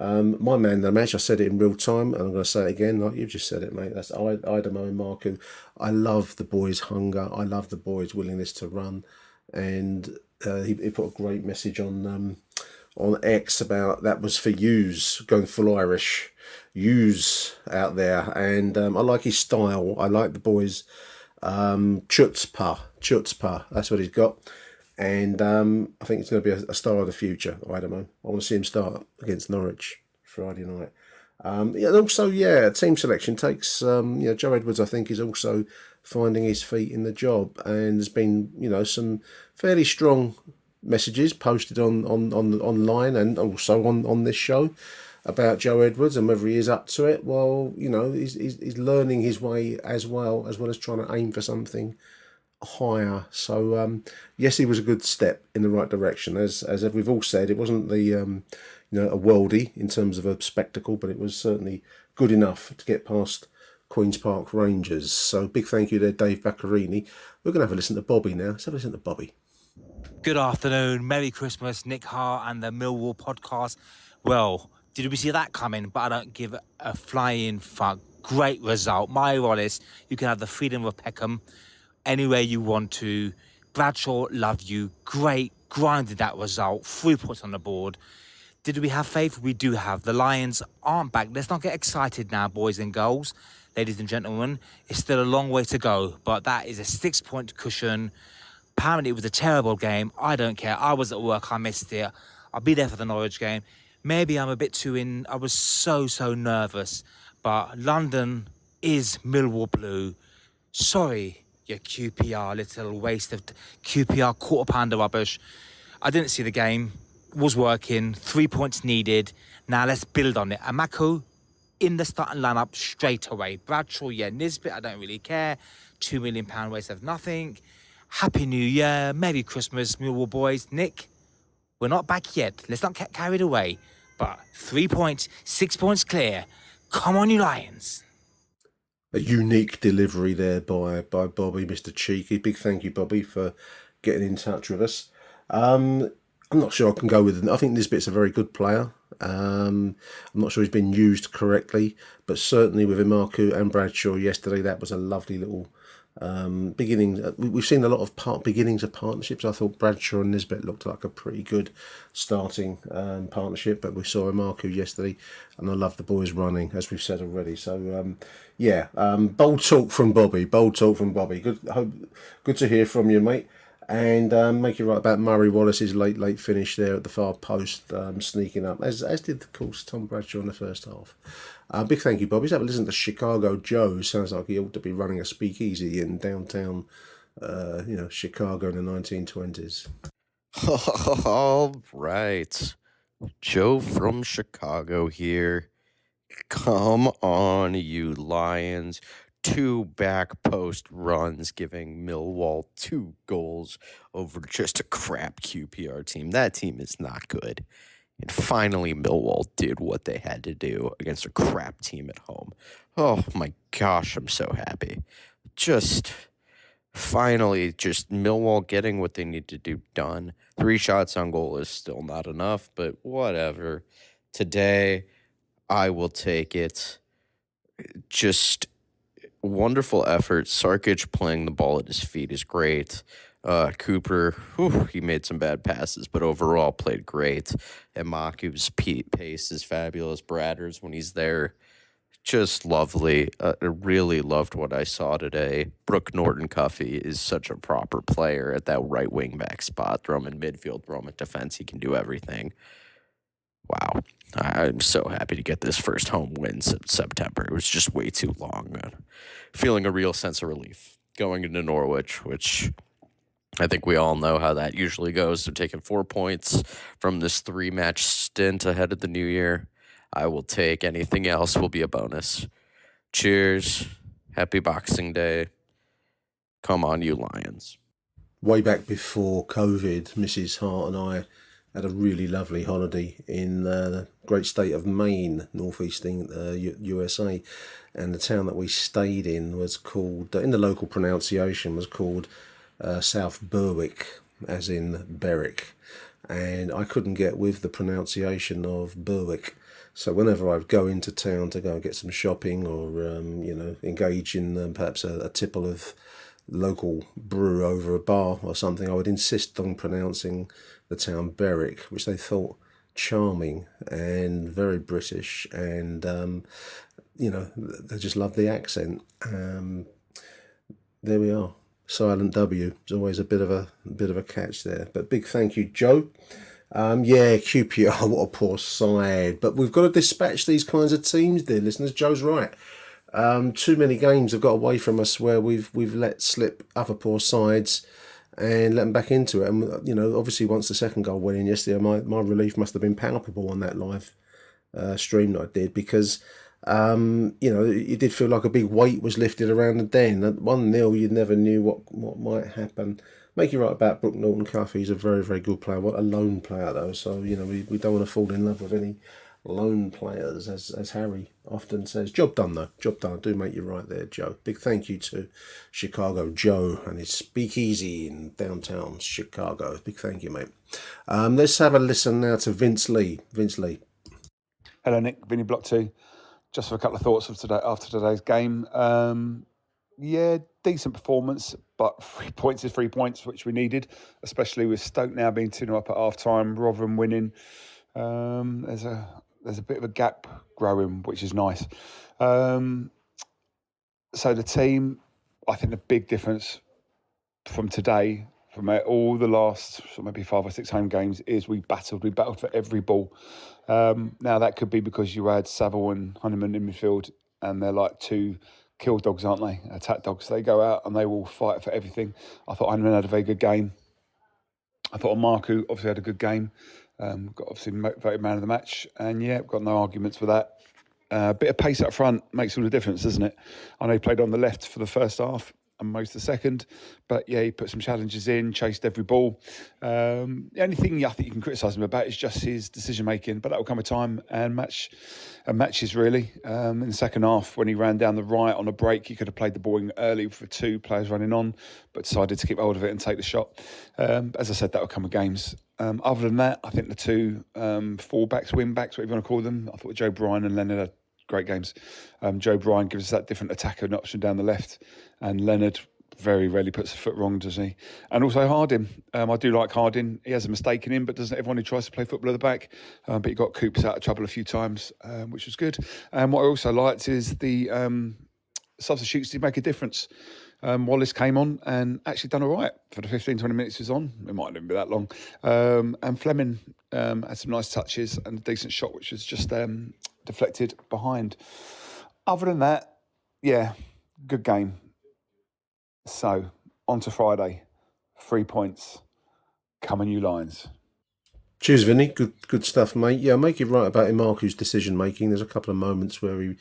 My man of the match, I said it in real time, and I'm going to say it again, like you've just said it, mate. That's Idemo Marku. I love the boys' hunger. I love the boys' willingness to run. And he put a great message on X about that was for yous, going full Irish, yous out there. And I like his style. I like the boys' chutzpah. That's what he's got. And I think it's going to be a star of the future. I don't know. I want to see him start against Norwich Friday night. And also, team selection takes, Joe Edwards, I think, is also finding his feet in the job. And there's been, some fairly strong messages posted on online and also on this show about Joe Edwards and whether he is up to it. Well, he's learning his way as well as trying to aim for something higher. So yes, he was a good step in the right direction. As we've all said, it wasn't the a worldie in terms of a spectacle, but it was certainly good enough to get past Queen's Park Rangers. So big thank you there, Dave Baccarini. We're going to have a listen to Bobby now. Let's have a listen to Bobby. Good afternoon, Merry Christmas, Nick Hart and the Millwall podcast. Well, did we see that coming? But I don't give a flying fuck. Great result. My Wallace, you can have the freedom of Peckham anywhere you want to. Bradshaw, loved you. Great, grinded that result. 3 points on the board. Did we have faith? We do have. The Lions aren't back. Let's not get excited now, boys and girls. Ladies and gentlemen, it's still a long way to go, but that is a 6-point cushion. Apparently, it was a terrible game. I don't care. I was at work. I missed it. I'll be there for the Norwich game. Maybe I'm a bit too in. I was so nervous. But London is Millwall blue. Sorry, you QPR, little waste of QPR quarter pounder rubbish. I didn't see the game. Was working. 3 points needed. Now let's build on it. Amaku in the starting lineup straight away. Bradshaw, Nisbet, I don't really care. £2 million waste of nothing. Happy New Year, Merry Christmas, Millwall boys. Nick, we're not back yet. Let's not get carried away. But 3 points, 6 points clear. Come on, you Lions. A unique delivery there by Bobby, Mr. Cheeky. Big thank you, Bobby, for getting in touch with us. I'm not sure I can go with it. I think Nisbet's a very good player. I'm not sure he's been used correctly, but certainly with Imaku and Bradshaw yesterday, that was a lovely little beginning. We've seen a lot of beginnings of partnerships. I thought Bradshaw and Nisbet looked like a pretty good starting partnership, but we saw Imaku yesterday, and I love the boys running, as we've said already. So bold talk from Bobby. Good to hear from you, mate. And make it right about Murray Wallace's late finish there at the far post, sneaking up, as did, of course, Tom Bradshaw in the first half. Big thank you, Bob. He's having listened to Chicago Joe. Sounds like he ought to be running a speakeasy in downtown, Chicago in the 1920s. All right. Joe from Chicago here. Come on, you Lions. 2 back post runs giving Millwall 2 goals over just a crap QPR team. That team is not good. And finally, Millwall did what they had to do against a crap team at home. Oh my gosh, I'm so happy. Finally, Millwall getting what they need to do done. 3 shots on goal is still not enough, but whatever. Today, I will take it. Just wonderful effort. Sarkic playing the ball at his feet is great. Cooper, he made some bad passes, but overall played great. And Maku's pace is fabulous. Bradders, when he's there, just lovely. I really loved what I saw today. Brooke Norton-Cuffy is such a proper player at that right wing back spot. Throw him in midfield, throw him in defense. He can do everything. Wow. I'm so happy to get this first home win in September. It was just way too long, man. Feeling a real sense of relief going into Norwich, which I think we all know how that usually goes. They're taking 4 points from this 3-match stint ahead of the new year. I will take anything else will be a bonus. Cheers. Happy Boxing Day. Come on, you Lions. Way back before COVID, Mrs. Hart and I had a really lovely holiday in the great state of Maine, northeastern USA. And the town that we stayed in was called, in the local pronunciation, was called South Berwick, as in Berwick. And I couldn't get with the pronunciation of Berwick. So whenever I'd go into town to go and get some shopping or, engage in perhaps a tipple of local brew over a bar or something, I would insist on pronouncing the town Berwick, which they thought charming and very British, and, they just loved the accent. There we are. Silent W. There's always a bit of a catch there. But big thank you, Joe. QPR, what a poor side. But we've got to dispatch these kinds of teams, dear listeners. Joe's right. Too many games have got away from us where we've let slip other poor sides and let them back into it. And, obviously once the second goal went in yesterday, my relief must have been palpable on that live stream that I did, because, it did feel like a big weight was lifted around the den. At 1-0, you never knew what might happen. Make you right about Brooke Norton-Cuffy. He's a very, very good player. What a lone player, though. So, we don't want to fall in love with any lone players, as Harry often says. Job done, though. Job done. I do make you right there, Joe. Big thank you to Chicago Joe and his speakeasy in downtown Chicago. Big thank you, mate. Let's have a listen now to Vince Lee. Vince Lee. Hello, Nick. Vinny Block 2. Just for a couple of thoughts of today after today's game. Decent performance, but 3 points is 3 points, which we needed, especially with Stoke now being 2-0 up at half-time, Rotherham winning. There's a bit of a gap growing, which is nice. So the team, I think the big difference from today, from all the last maybe 5 or 6 home games, is we battled for every ball. Now that could be because you had Saville and Honeyman in midfield, and they're like 2 kill dogs, aren't they? Attack dogs. They go out and they will fight for everything. I thought Honeyman had a very good game. I thought Marku obviously had a good game. Got obviously voted man of the match, and got no arguments with that. A bit of pace up front makes all the difference, doesn't it? I know he played on the left for the first half and most of the second, but he put some challenges in, chased every ball. The only thing I think you can criticise him about is just his decision making, but that will come with time and matches really. In the second half, when he ran down the right on a break, he could have played the ball in early for 2 players running on, but decided to keep hold of it and take the shot. As I said, that will come with games. Other than that, I think the 2 full-backs, wing-backs, whatever you want to call them, I thought Joe Bryan and Leonard had great games. Joe Bryan gives us that different attacker and option down the left, and Leonard very rarely puts a foot wrong, does he? And also Harding. I do like Harding. He has a mistake in him, but doesn't everyone who tries to play football at the back? But he got Coops out of trouble a few times, which was good. And what I also liked is the substitutes did make a difference. Wallace came on and actually done all right for the 15, 20 minutes he was on. It might not even be that long. And Fleming had some nice touches and a decent shot, which was just deflected behind. Other than that, yeah, good game. So, on to Friday. 3 points. Come on, you Lions. Cheers, Vinny. Good stuff, mate. Yeah, I make it right about Imaku's decision making. There's a couple of moments where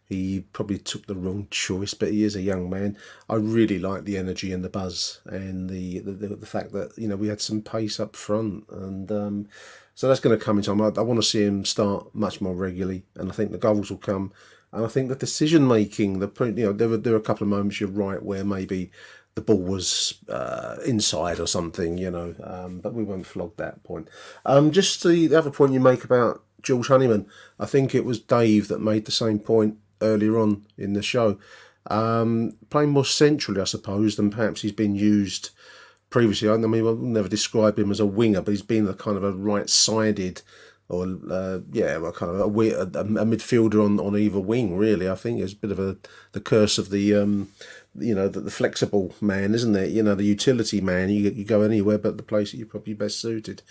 he probably took the wrong choice, but he is a young man. I really like the energy and the buzz and the fact that we had some pace up front, and so that's going to come in time. I want to see him start much more regularly, and I think the goals will come. And I think the decision making, there were a couple of moments, you're right, where maybe the ball was inside or something, but we won't flog that point. Just the other point you make about Jules Honeyman, I think it was Dave that made the same point earlier on in the show. Playing more centrally, I suppose, than perhaps he's been used previously. I mean, we'll never describe him as a winger, but he's been the kind of a right-sided or kind of a midfielder on either wing. Really, I think it's a bit of the curse of the the flexible man, isn't it? The utility man. You go anywhere but the place that you're probably best suited.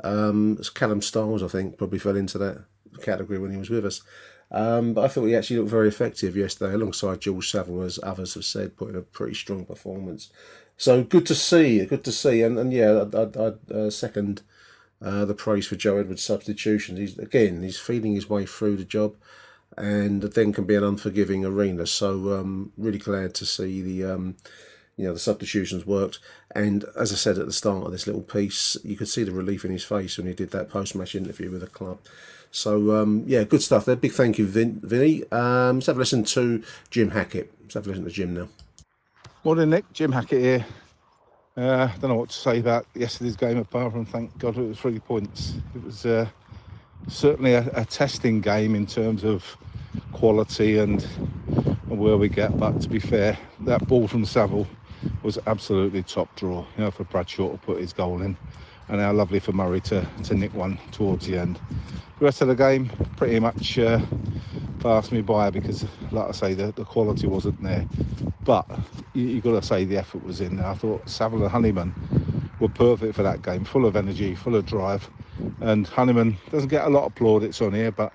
It's Callum Stiles, I think, probably fell into that category when he was with us. But I thought he actually looked very effective yesterday, alongside Jules Saville, as others have said, put in a pretty strong performance. So good to see, and yeah, I'd second the praise for Joe Edwards' substitution. He's feeling his way through the job, and then can be an unforgiving arena. So really glad to see the substitutions worked. And as I said at the start of this little piece, you could see the relief in his face when he did that post-match interview with the club. So good stuff there. Big thank you, Vinny. Let's have a listen to Jim Hackett. Let's have a listen to Jim now. Morning, Nick. Jim Hackett here. Don't know what to say about yesterday's game apart from thank God it was 3 points. It was certainly a testing game in terms of quality and where we get. But to be fair, that ball from Saville was absolutely top draw. For Bradshaw to put his goal in, and how lovely for Murray to nick one towards the end. The rest of the game pretty much passed me by because, like I say, the quality wasn't there. But you got to say the effort was in there. I thought Saville and Honeyman were perfect for that game, full of energy, full of drive. And Honeyman doesn't get a lot of plaudits on here, but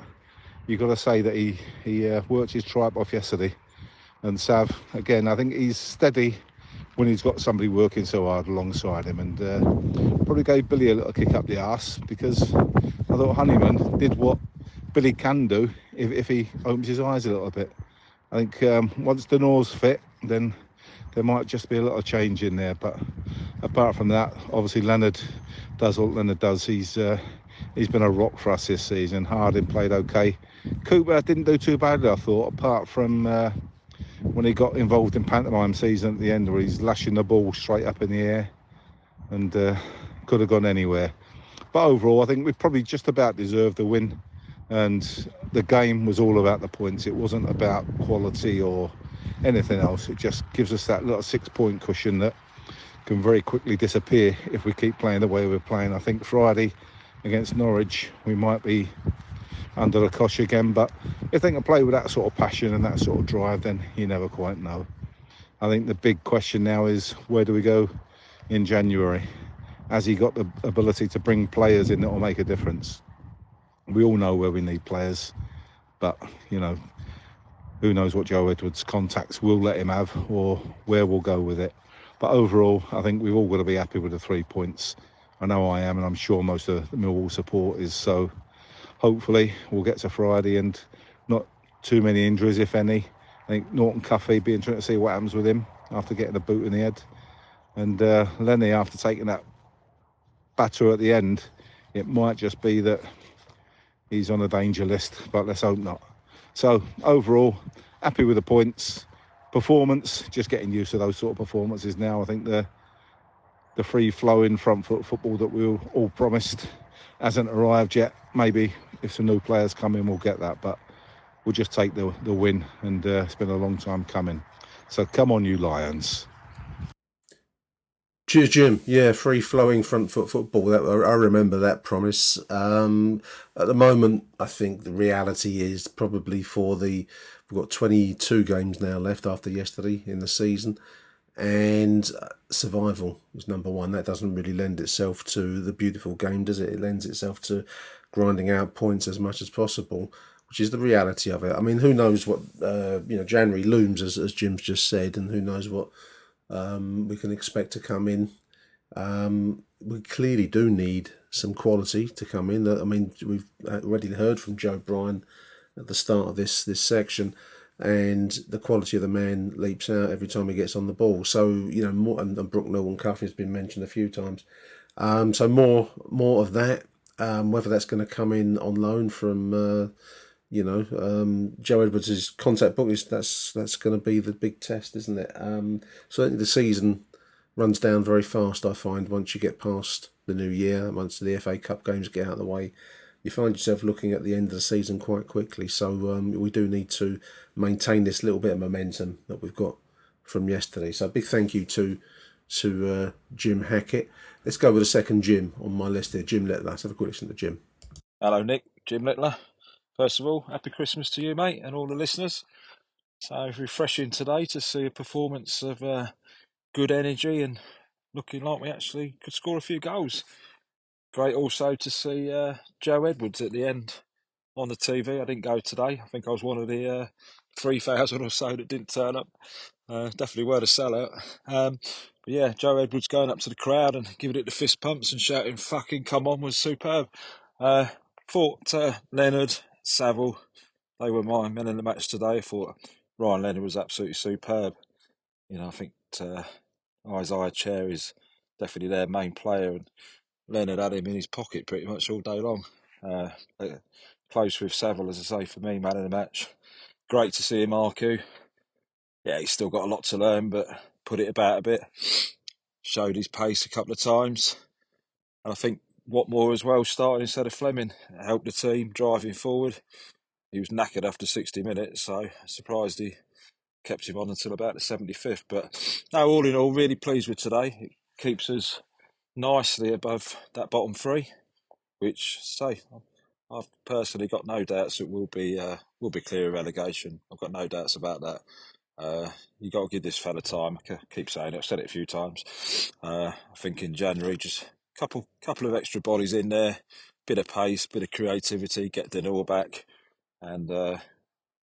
you got to say that he worked his tripe off yesterday. And Sav, again, I think he's steady when he's got somebody working so hard alongside him, and probably gave Billy a little kick up the arse, because I thought Honeyman did what Billy can do if he opens his eyes a little bit. I think once Denor's fit, then there might just be a little change in there. But apart from that, obviously Leonard does what Leonard does. He's been a rock for us this season. Harding played okay. Cooper didn't do too badly, I thought, apart from when he got involved in pantomime season at the end, where he's lashing the ball straight up in the air, and could have gone anywhere. But overall, I think we probably just about deserved the win, and the game was all about the points. It wasn't about quality or anything else. It just gives us that little 6-point cushion that can very quickly disappear if we keep playing the way we're playing. I think Friday against Norwich we might be under the cosh again, but if they can play with that sort of passion and that sort of drive, then you never quite know. I think the big question now is, where do we go in January? Has he got the ability to bring players in that will make a difference? We all know where we need players, but who knows what Joe Edwards' contacts will let him have, or where we'll go with it. But overall, I think we've all got to be happy with the 3 points. I know I am, and I'm sure most of the Millwall support is. So hopefully we'll get to Friday and not too many injuries, if any. I think Norton Cuffey, be interesting to see what happens with him after getting a boot in the head. And Lenny, after taking that batter at the end, it might just be that he's on a danger list, but let's hope not. So overall, happy with the points. Performance, just getting used to those sort of performances now. I think the free-flowing front foot football that we were all promised hasn't arrived yet. Maybe if some new players come in, we'll get that, but we'll just take the win, and it's been a long time coming. So come on, you Lions. Cheers, Jim. Yeah, free-flowing front foot football. I remember that promise. At the moment, I think the reality is probably we've got 22 games now left after yesterday in the season. and survival is number one. That doesn't really lend itself to the beautiful game, does it? It lends itself to grinding out points as much as possible, which is the reality of it. I mean, who knows what January looms, as Jim's just said, and who knows what we can expect to come in. We clearly do need some quality to come in. I mean, we've already heard from Joe Bryan at the start of this section, and the quality of the man leaps out every time he gets on the ball. So more, and Brooke Norton-Cuff has been mentioned a few times. So more of that. Whether that's going to come in on loan from Joe Edwards' contact book, that's going to be the big test, isn't it? Certainly the season runs down very fast, I find, once you get past the new year, once the FA Cup games get out of the way. You find yourself looking at the end of the season quite quickly. So we do need to maintain this little bit of momentum that we've got from yesterday. So a big thank you to Jim Hackett. Let's go with the second Jim on my list here, Jim Littler. Let's have a quick listen to Jim. Hello, Nick. Jim Littler. First of all, happy Christmas to you, mate, and all the listeners. So refreshing today to see a performance of good energy and looking like we actually could score a few goals. Great also to see Joe Edwards at the end on the TV. I didn't go today. I think I was one of the 3,000 or so that didn't turn up. Definitely were a sellout. But yeah, Joe Edwards going up to the crowd and giving it the fist pumps and shouting "fucking come on" was superb. Thought Leonard, Saville, they were my men in the match today. I thought Ryan Leonard was absolutely superb. I think Isaiah Chair is definitely their main player, and Leonard had him in his pocket pretty much all day long. Close with Saville, as I say, for me, man in the match. Great to see him, Marku. Yeah, he's still got a lot to learn, but put it about a bit. Showed his pace a couple of times. And I think Watmore as well started instead of Fleming. It helped the team driving forward. He was knackered after 60 minutes, so surprised he kept him on until about the 75th. But no, all in all, really pleased with today. It keeps us nicely above that bottom three, which, say, I've personally got no doubts it will be clear of relegation. I've got no doubts about that. You got to give this fella time. I keep saying it. I've said it a few times. I think in January, just a couple of extra bodies in there, bit of pace, bit of creativity, get Denor back, and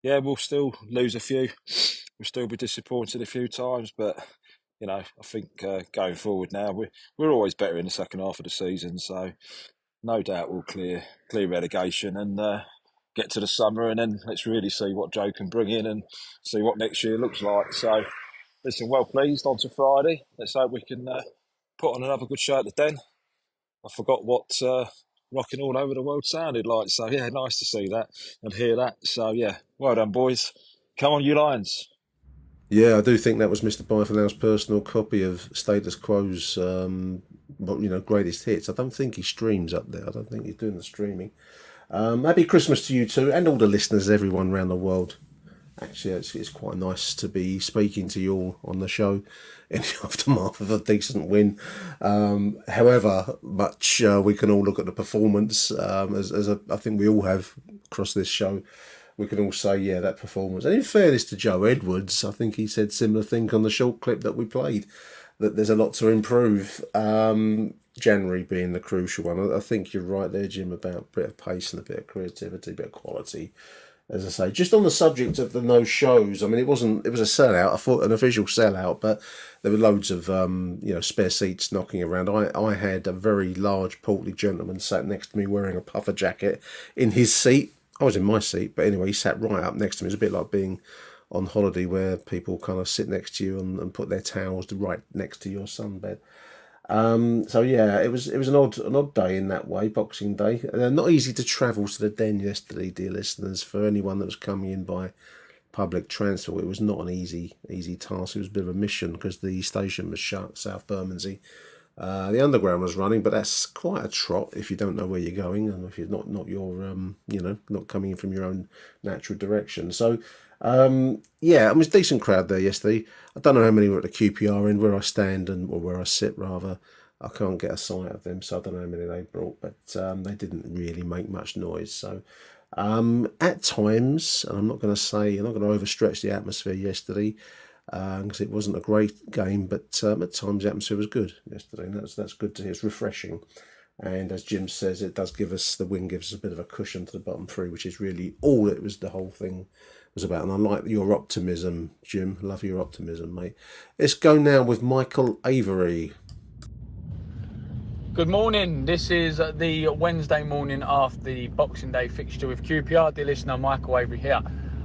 we'll still lose a few. We'll still be disappointed a few times, but I think going forward now, we're always better in the second half of the season. So no doubt we'll clear relegation and get to the summer, and then let's really see what Joe can bring in and see what next year looks like. So, listen, well pleased on to Friday. Let's hope we can put on another good show at the Den. I forgot what rocking all over the world sounded like. So, yeah, nice to see that and hear that. So, yeah, well done, boys. Come on, you Lions. Yeah, I do think that was Mr. Byfordow's personal copy of Status Quo's, greatest hits. I don't think he streams up there. I don't think he's doing the streaming. Happy Christmas to you too, and all the listeners, everyone around the world. Actually, it's quite nice to be speaking to you all on the show in the aftermath of a decent win. However much we can all look at the performance, as I think we all have across this show, we can all say, yeah, that performance. And in fairness to Joe Edwards, I think he said similar thing on the short clip that we played, that there's a lot to improve. January being the crucial one. I think you're right there, Jim, about a bit of pace and a bit of creativity, a bit of quality. As I say, just on the subject of the no shows, I mean, it was a sellout. I thought an official sellout, but there were loads of spare seats knocking around. I had a very large, portly gentleman sat next to me wearing a puffer jacket in his seat. I was in my seat, but anyway, he sat right up next to me. It's a bit like being on holiday where people kind of sit next to you and put their towels right next to your sunbed. So yeah, it was an odd day in that way, Boxing Day. Not easy to travel to the Den yesterday, dear listeners. For anyone that was coming in by public transport, it was not an easy task. It was a bit of a mission because the station was shut, South Bermondsey. The underground was running, but that's quite a trot if you don't know where you're going and if you're not not coming in from your own natural direction. So it was a decent crowd there yesterday. I don't know how many were at the QPR end, where I stand or where I sit rather. I can't get a sight of them, so I don't know how many they brought, but they didn't really make much noise. So at times, and I'm not going to overstretch the atmosphere yesterday, because it wasn't a great game, but at times the atmosphere was good yesterday, and that's good to hear. It's refreshing. And as Jim says, it does give us, the win gives us a bit of a cushion to the bottom three, which is really all it was, the whole thing was about. And I like your optimism, Jim. Love your optimism, mate. Let's go now with Michael Avery. Good morning. This is the Wednesday morning after the Boxing Day fixture with QPR. Dear listener, Michael Avery here.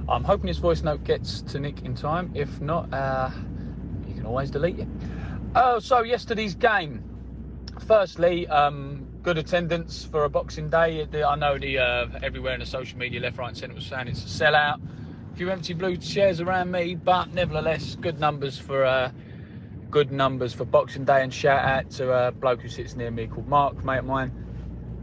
I'm hoping this voice note gets to Nick in time. If not, you can always delete it. So yesterday's game. Firstly, good attendance for a Boxing Day. I know everywhere in the social media, left, right and centre was saying it's a sellout. A few empty blue chairs around me, but nevertheless, good numbers for Boxing Day. And shout out to a bloke who sits near me called Mark, mate of mine,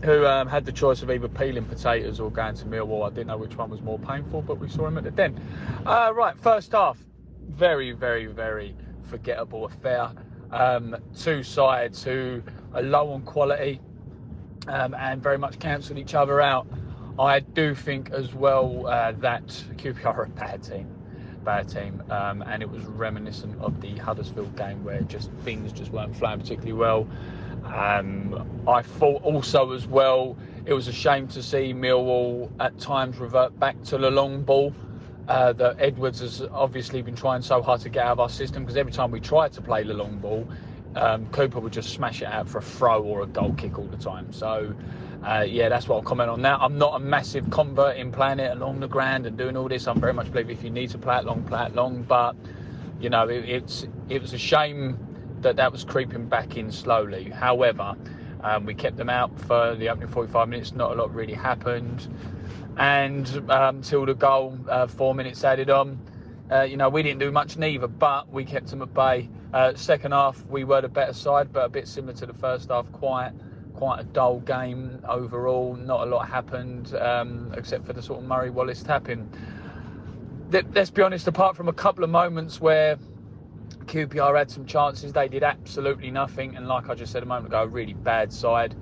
who had the choice of either peeling potatoes or going to Millwall. I didn't know which one was more painful, but we saw him at the den. Right, first half, very, very, very forgettable affair. Two sides who are low on quality and very much cancelled each other out. I do think as well that QPR are a bad team, and it was reminiscent of the Huddersfield game where things just weren't flowing particularly well. I thought also as well it was a shame to see Millwall at times revert back to the long ball that Edwards has obviously been trying so hard to get out of our system, because every time we tried to play the long ball, Cooper would just smash it out for a throw or a goal kick all the time. So that's what I'll comment on that. I'm not a massive convert in playing it along the ground and doing all this. I'm very much believe if you need to play it long. But it was a shame that was creeping back in slowly. However, we kept them out for the opening 45 minutes. Not a lot really happened, and till the goal, 4 minutes added on. We didn't do much neither, but we kept them at bay. Second half, we were the better side, but a bit similar to the first half. Quite a dull game overall. Not a lot happened, except for the sort of Murray Wallace tapping. Let's be honest, apart from a couple of moments where QPR had some chances, they did absolutely nothing. And like I just said a moment ago, a really bad side.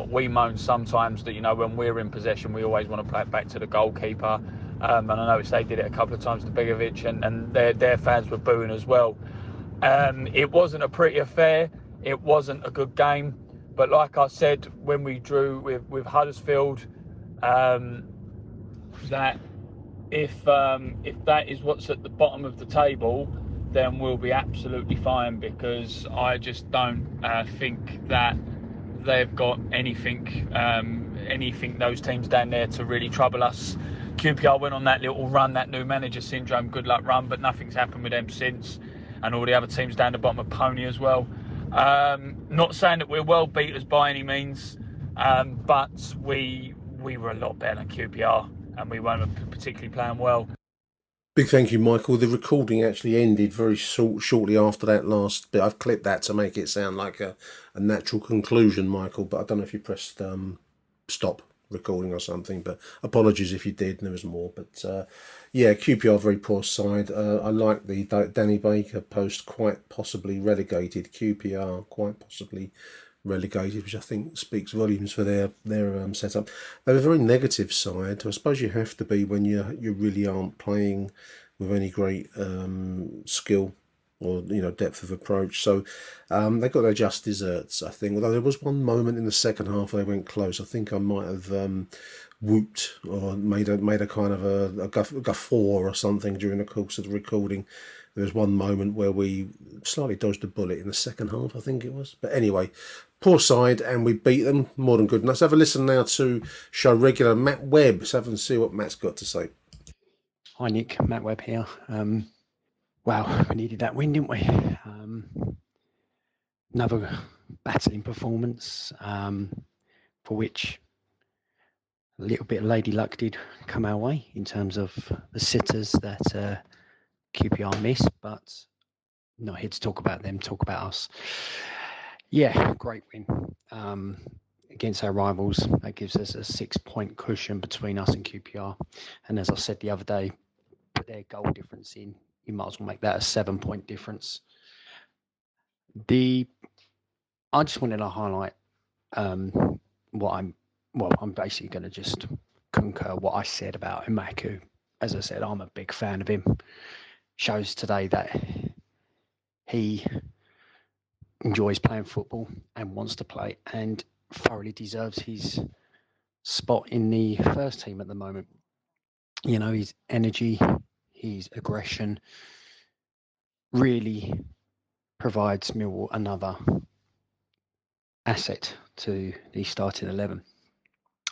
We moan sometimes that, when we're in possession, we always want to play it back to the goalkeeper. And I noticed they did it a couple of times to Begovic, and their fans were booing as well. It wasn't a pretty affair. It wasn't a good game. But like I said, when we drew with Huddersfield, that if that is what's at the bottom of the table, then we'll be absolutely fine, because I just don't think that they've got anything, those teams down there, to really trouble us. QPR went on that little run, that new manager syndrome, good luck run, but nothing's happened with them since. And all the other teams down the bottom are pony as well. Not saying that we're world beaters by any means, but we were a lot better than QPR, and we weren't particularly playing well. Big thank you, Michael. The recording actually ended very shortly after that last bit. I've clipped that to make it sound like a natural conclusion, Michael, but I don't know if you pressed stop recording or something, but apologies if you did and there was more. But QPR, very poor side. I like the Danny Baker post, quite possibly relegated. QPR quite possibly relegated, which I think speaks volumes for their setup. They're a very negative side. I suppose you have to be when you really aren't playing with any great skill or depth of approach. So they got their just desserts, I think. Although there was one moment in the second half where they went close. I think I might have whooped or made a kind of a guffaw or something during the course of the recording. There was one moment where we slightly dodged a bullet in the second half, I think it was. But anyway, poor side, and we beat them, more than good. Let's have a listen now to show regular Matt Webb. Let's have and see what Matt's got to say. Hi Nick, Matt Webb here. Wow, we needed that win, didn't we? Another battling performance, for which a little bit of lady luck did come our way in terms of the sitters that QPR missed, but not here to talk about them, talk about us. Yeah, great win against our rivals. That gives us a 6-point cushion between us and QPR. And as I said the other day, put their goal difference in, you might as well make that a 7-point difference. I just wanted to highlight I'm basically going to just concur what I said about Imaku. As I said, I'm a big fan of him. shows today that he enjoys playing football and wants to play and thoroughly deserves his spot in the first team at the moment. You know, his energy, his aggression really provides Millwall another asset to the starting 11.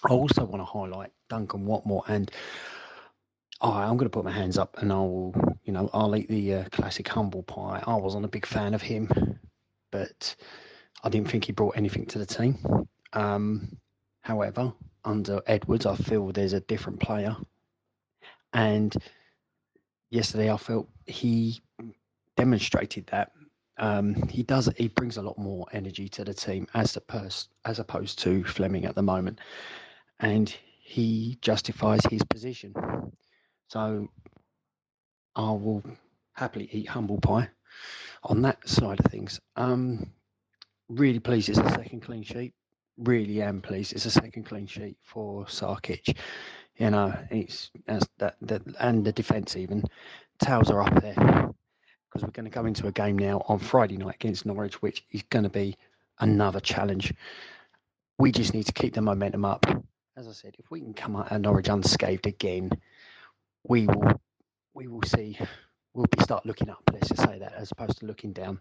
I also want to highlight Duncan Watmore, and I'm going to put my hands up and I'll eat the classic humble pie. I wasn't a big fan of him, but I didn't think he brought anything to the team. However, under Edwards, I feel there's a different player. And yesterday, I felt he demonstrated that. He brings a lot more energy to the team as opposed to Fleming at the moment, and he justifies his position. So I will happily eat humble pie on that side of things. Really pleased it's a second clean sheet. Really am pleased it's a second clean sheet for Sarkic. You know, it's that and the defence even. Tails are up there because we're going to go into a game now on Friday night against Norwich, which is going to be another challenge. We just need to keep the momentum up. As I said, if we can come out of Norwich unscathed again, we will see. We'll start looking up. Let's just say that, as opposed to looking down.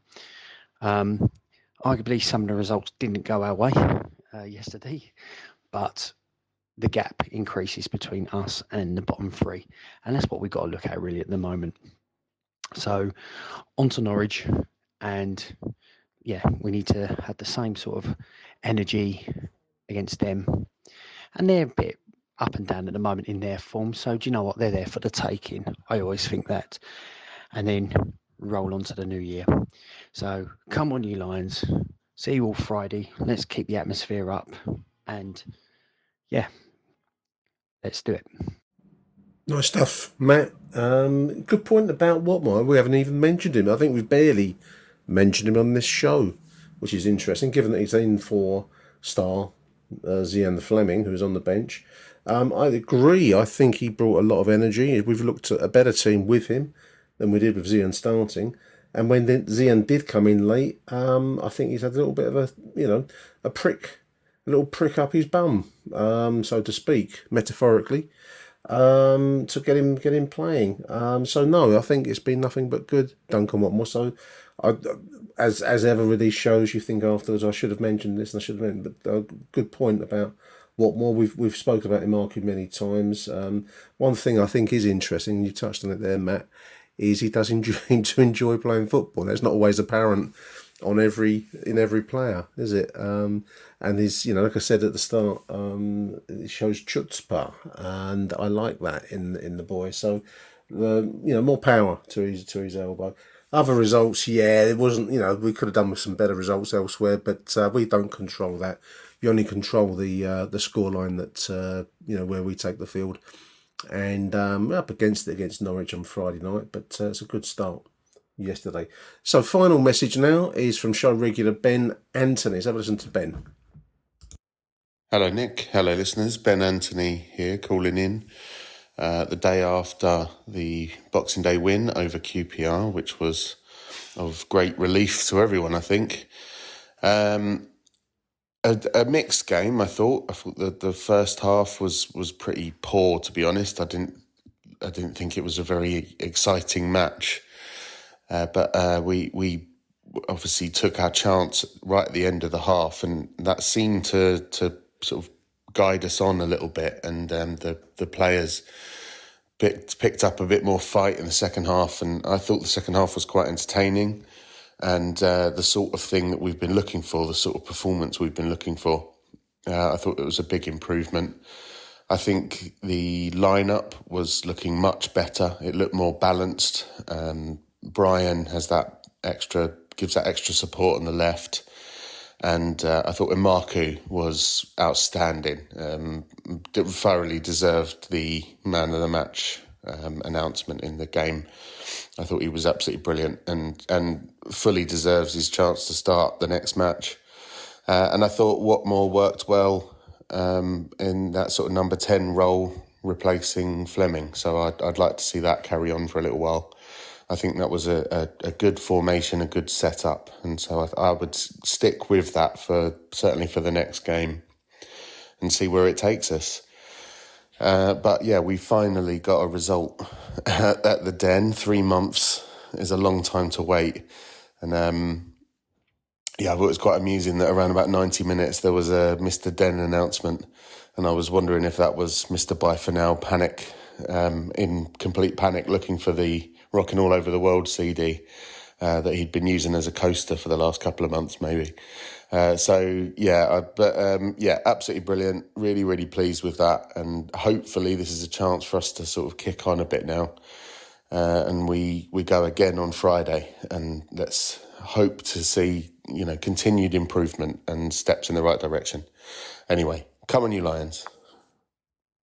Arguably, some of the results didn't go our way yesterday, but the gap increases between us and the bottom three, and that's what we've got to look at really at the moment. So, on to Norwich, and yeah, we need to have the same sort of energy against them, and they're a bit up and down at the moment in their form. So, do you know what? They're there for the taking. I always think that, and then roll on to the new year. So, come on, you Lions. See you all Friday. Let's keep the atmosphere up, and yeah, let's do it. Nice stuff, Matt. Good point about Watmore. We haven't even mentioned him. I think we've barely mentioned him on this show, which is interesting, given that he's in for Star, Zian Fleming, who is on the bench. I agree. I think he brought a lot of energy. We've looked at a better team with him than we did with Zian starting. And when Zian did come in late, I think he's had a little bit of a little prick up his bum, so to speak, metaphorically, to get him playing. So no, I think it's been nothing but good, Duncan Watmore. So, as ever with these shows, you think afterwards I should have mentioned this and I should have mentioned, but good point about Watmore. We've spoken about him, argued many times. One thing I think is interesting, you touched on it there, Matt, is he does enjoy playing football. That's not always apparent in every player, is it? And he's, like I said at the start, it shows chutzpah, and I like that in the boy. So, more power to his elbow. Other results, it wasn't. We could have done with some better results elsewhere, but we don't control that. You only control the scoreline that where we take the field. And up against Norwich on Friday night, but it's a good start yesterday. So final message now is from show regular Ben Anthony. Let's have a listen to Ben. Hello Nick, hello listeners, Ben Anthony here calling in the day after the Boxing Day win over QPR, which was of great relief to everyone, I think. A mixed game, I thought. I thought that the first half was pretty poor, to be honest. I didn't think it was a very exciting match, but we obviously took our chance right at the end of the half, and that seemed to sort of guide us on a little bit. And the players picked up a bit more fight in the second half, and I thought the second half was quite entertaining. And the sort of thing that we've been looking for, the sort of performance we've been looking for. I thought it was a big improvement. I think the lineup was looking much better. It looked more balanced. Brian gives that extra support on the left. And I thought Imaku was outstanding. Thoroughly deserved the man of the match announcement in the game. I thought he was absolutely brilliant and fully deserves his chance to start the next match. And I thought Watmore worked well in that sort of number 10 role, replacing Fleming. So I'd like to see that carry on for a little while. I think that was a good formation, a good setup, and so I would stick with that certainly for the next game and see where it takes us. But yeah, we finally got a result at the Den. 3 months is a long time to wait, and I thought it was quite amusing that around about 90 minutes there was a Mr. Den announcement, and I was wondering if that was Mr. Bye for Now panic, in complete panic, looking for the Rockin' All Over the World CD that he'd been using as a coaster for the last couple of months, maybe. Absolutely brilliant. Really, really pleased with that, and hopefully this is a chance for us to sort of kick on a bit now, and we go again on Friday, and let's hope to see continued improvement and steps in the right direction. Anyway, come on, you Lions.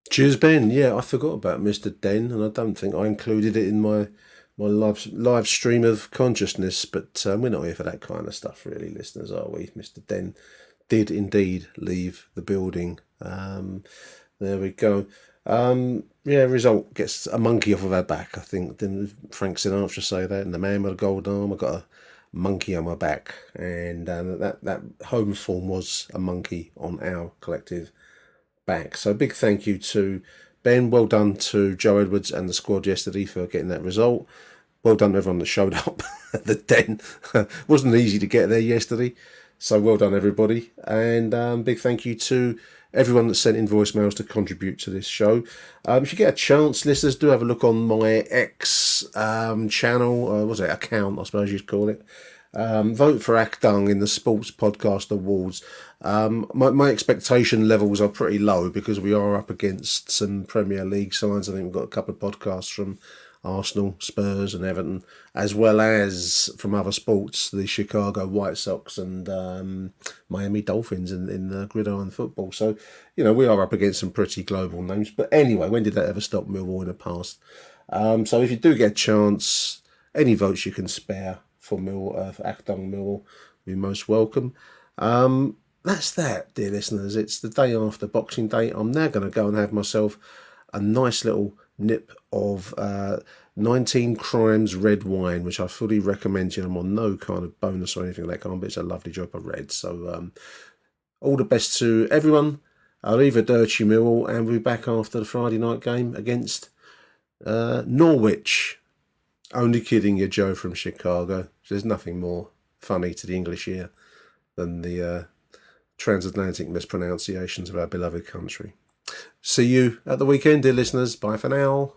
Cheers, Ben. Yeah, I forgot about Mr. Den, and I don't think I included it in my live stream of consciousness, but we're not here for that kind of stuff, really, listeners, are we? Mr. Den did indeed leave the building. There we go. Result gets a monkey off of our back. I think didn't Frank Sinatra say that? And the man with a gold arm, I got a monkey on my back, and that home form was a monkey on our collective back. So big thank you to Ben. Well done to Joe Edwards and the squad yesterday for getting that result. Well done to everyone that showed up at the Den. Wasn't easy to get there yesterday, so well done everybody. And big thank you to everyone that sent in voicemails to contribute to this show. If you get a chance, listeners, do have a look on my X channel, account, I suppose you'd call it. Vote for Achtung in the Sports Podcast Awards. My expectation levels are pretty low because we are up against some Premier League sides. I think we've got a couple of podcasts from Arsenal, Spurs and Everton, as well as from other sports, the Chicago White Sox and Miami Dolphins in the gridiron football. So, we are up against some pretty global names. But anyway, when did that ever stop Millwall in the past? So if you do get a chance, any votes you can spare for Achtung Millwall, be most welcome. That's that, dear listeners. It's the day after Boxing Day. I'm now going to go and have myself a nice little nip of 19 Crimes red wine, which I fully recommend you. I'm on no kind of bonus or anything like that, but it's a lovely drop of red. So all the best to everyone. Arrivederci Millwall, and we'll be back after the Friday night game against Norwich. Only kidding, you Joe from Chicago. There's nothing more funny to the English ear than the transatlantic mispronunciations of our beloved country. See you at the weekend, dear listeners. Bye for now.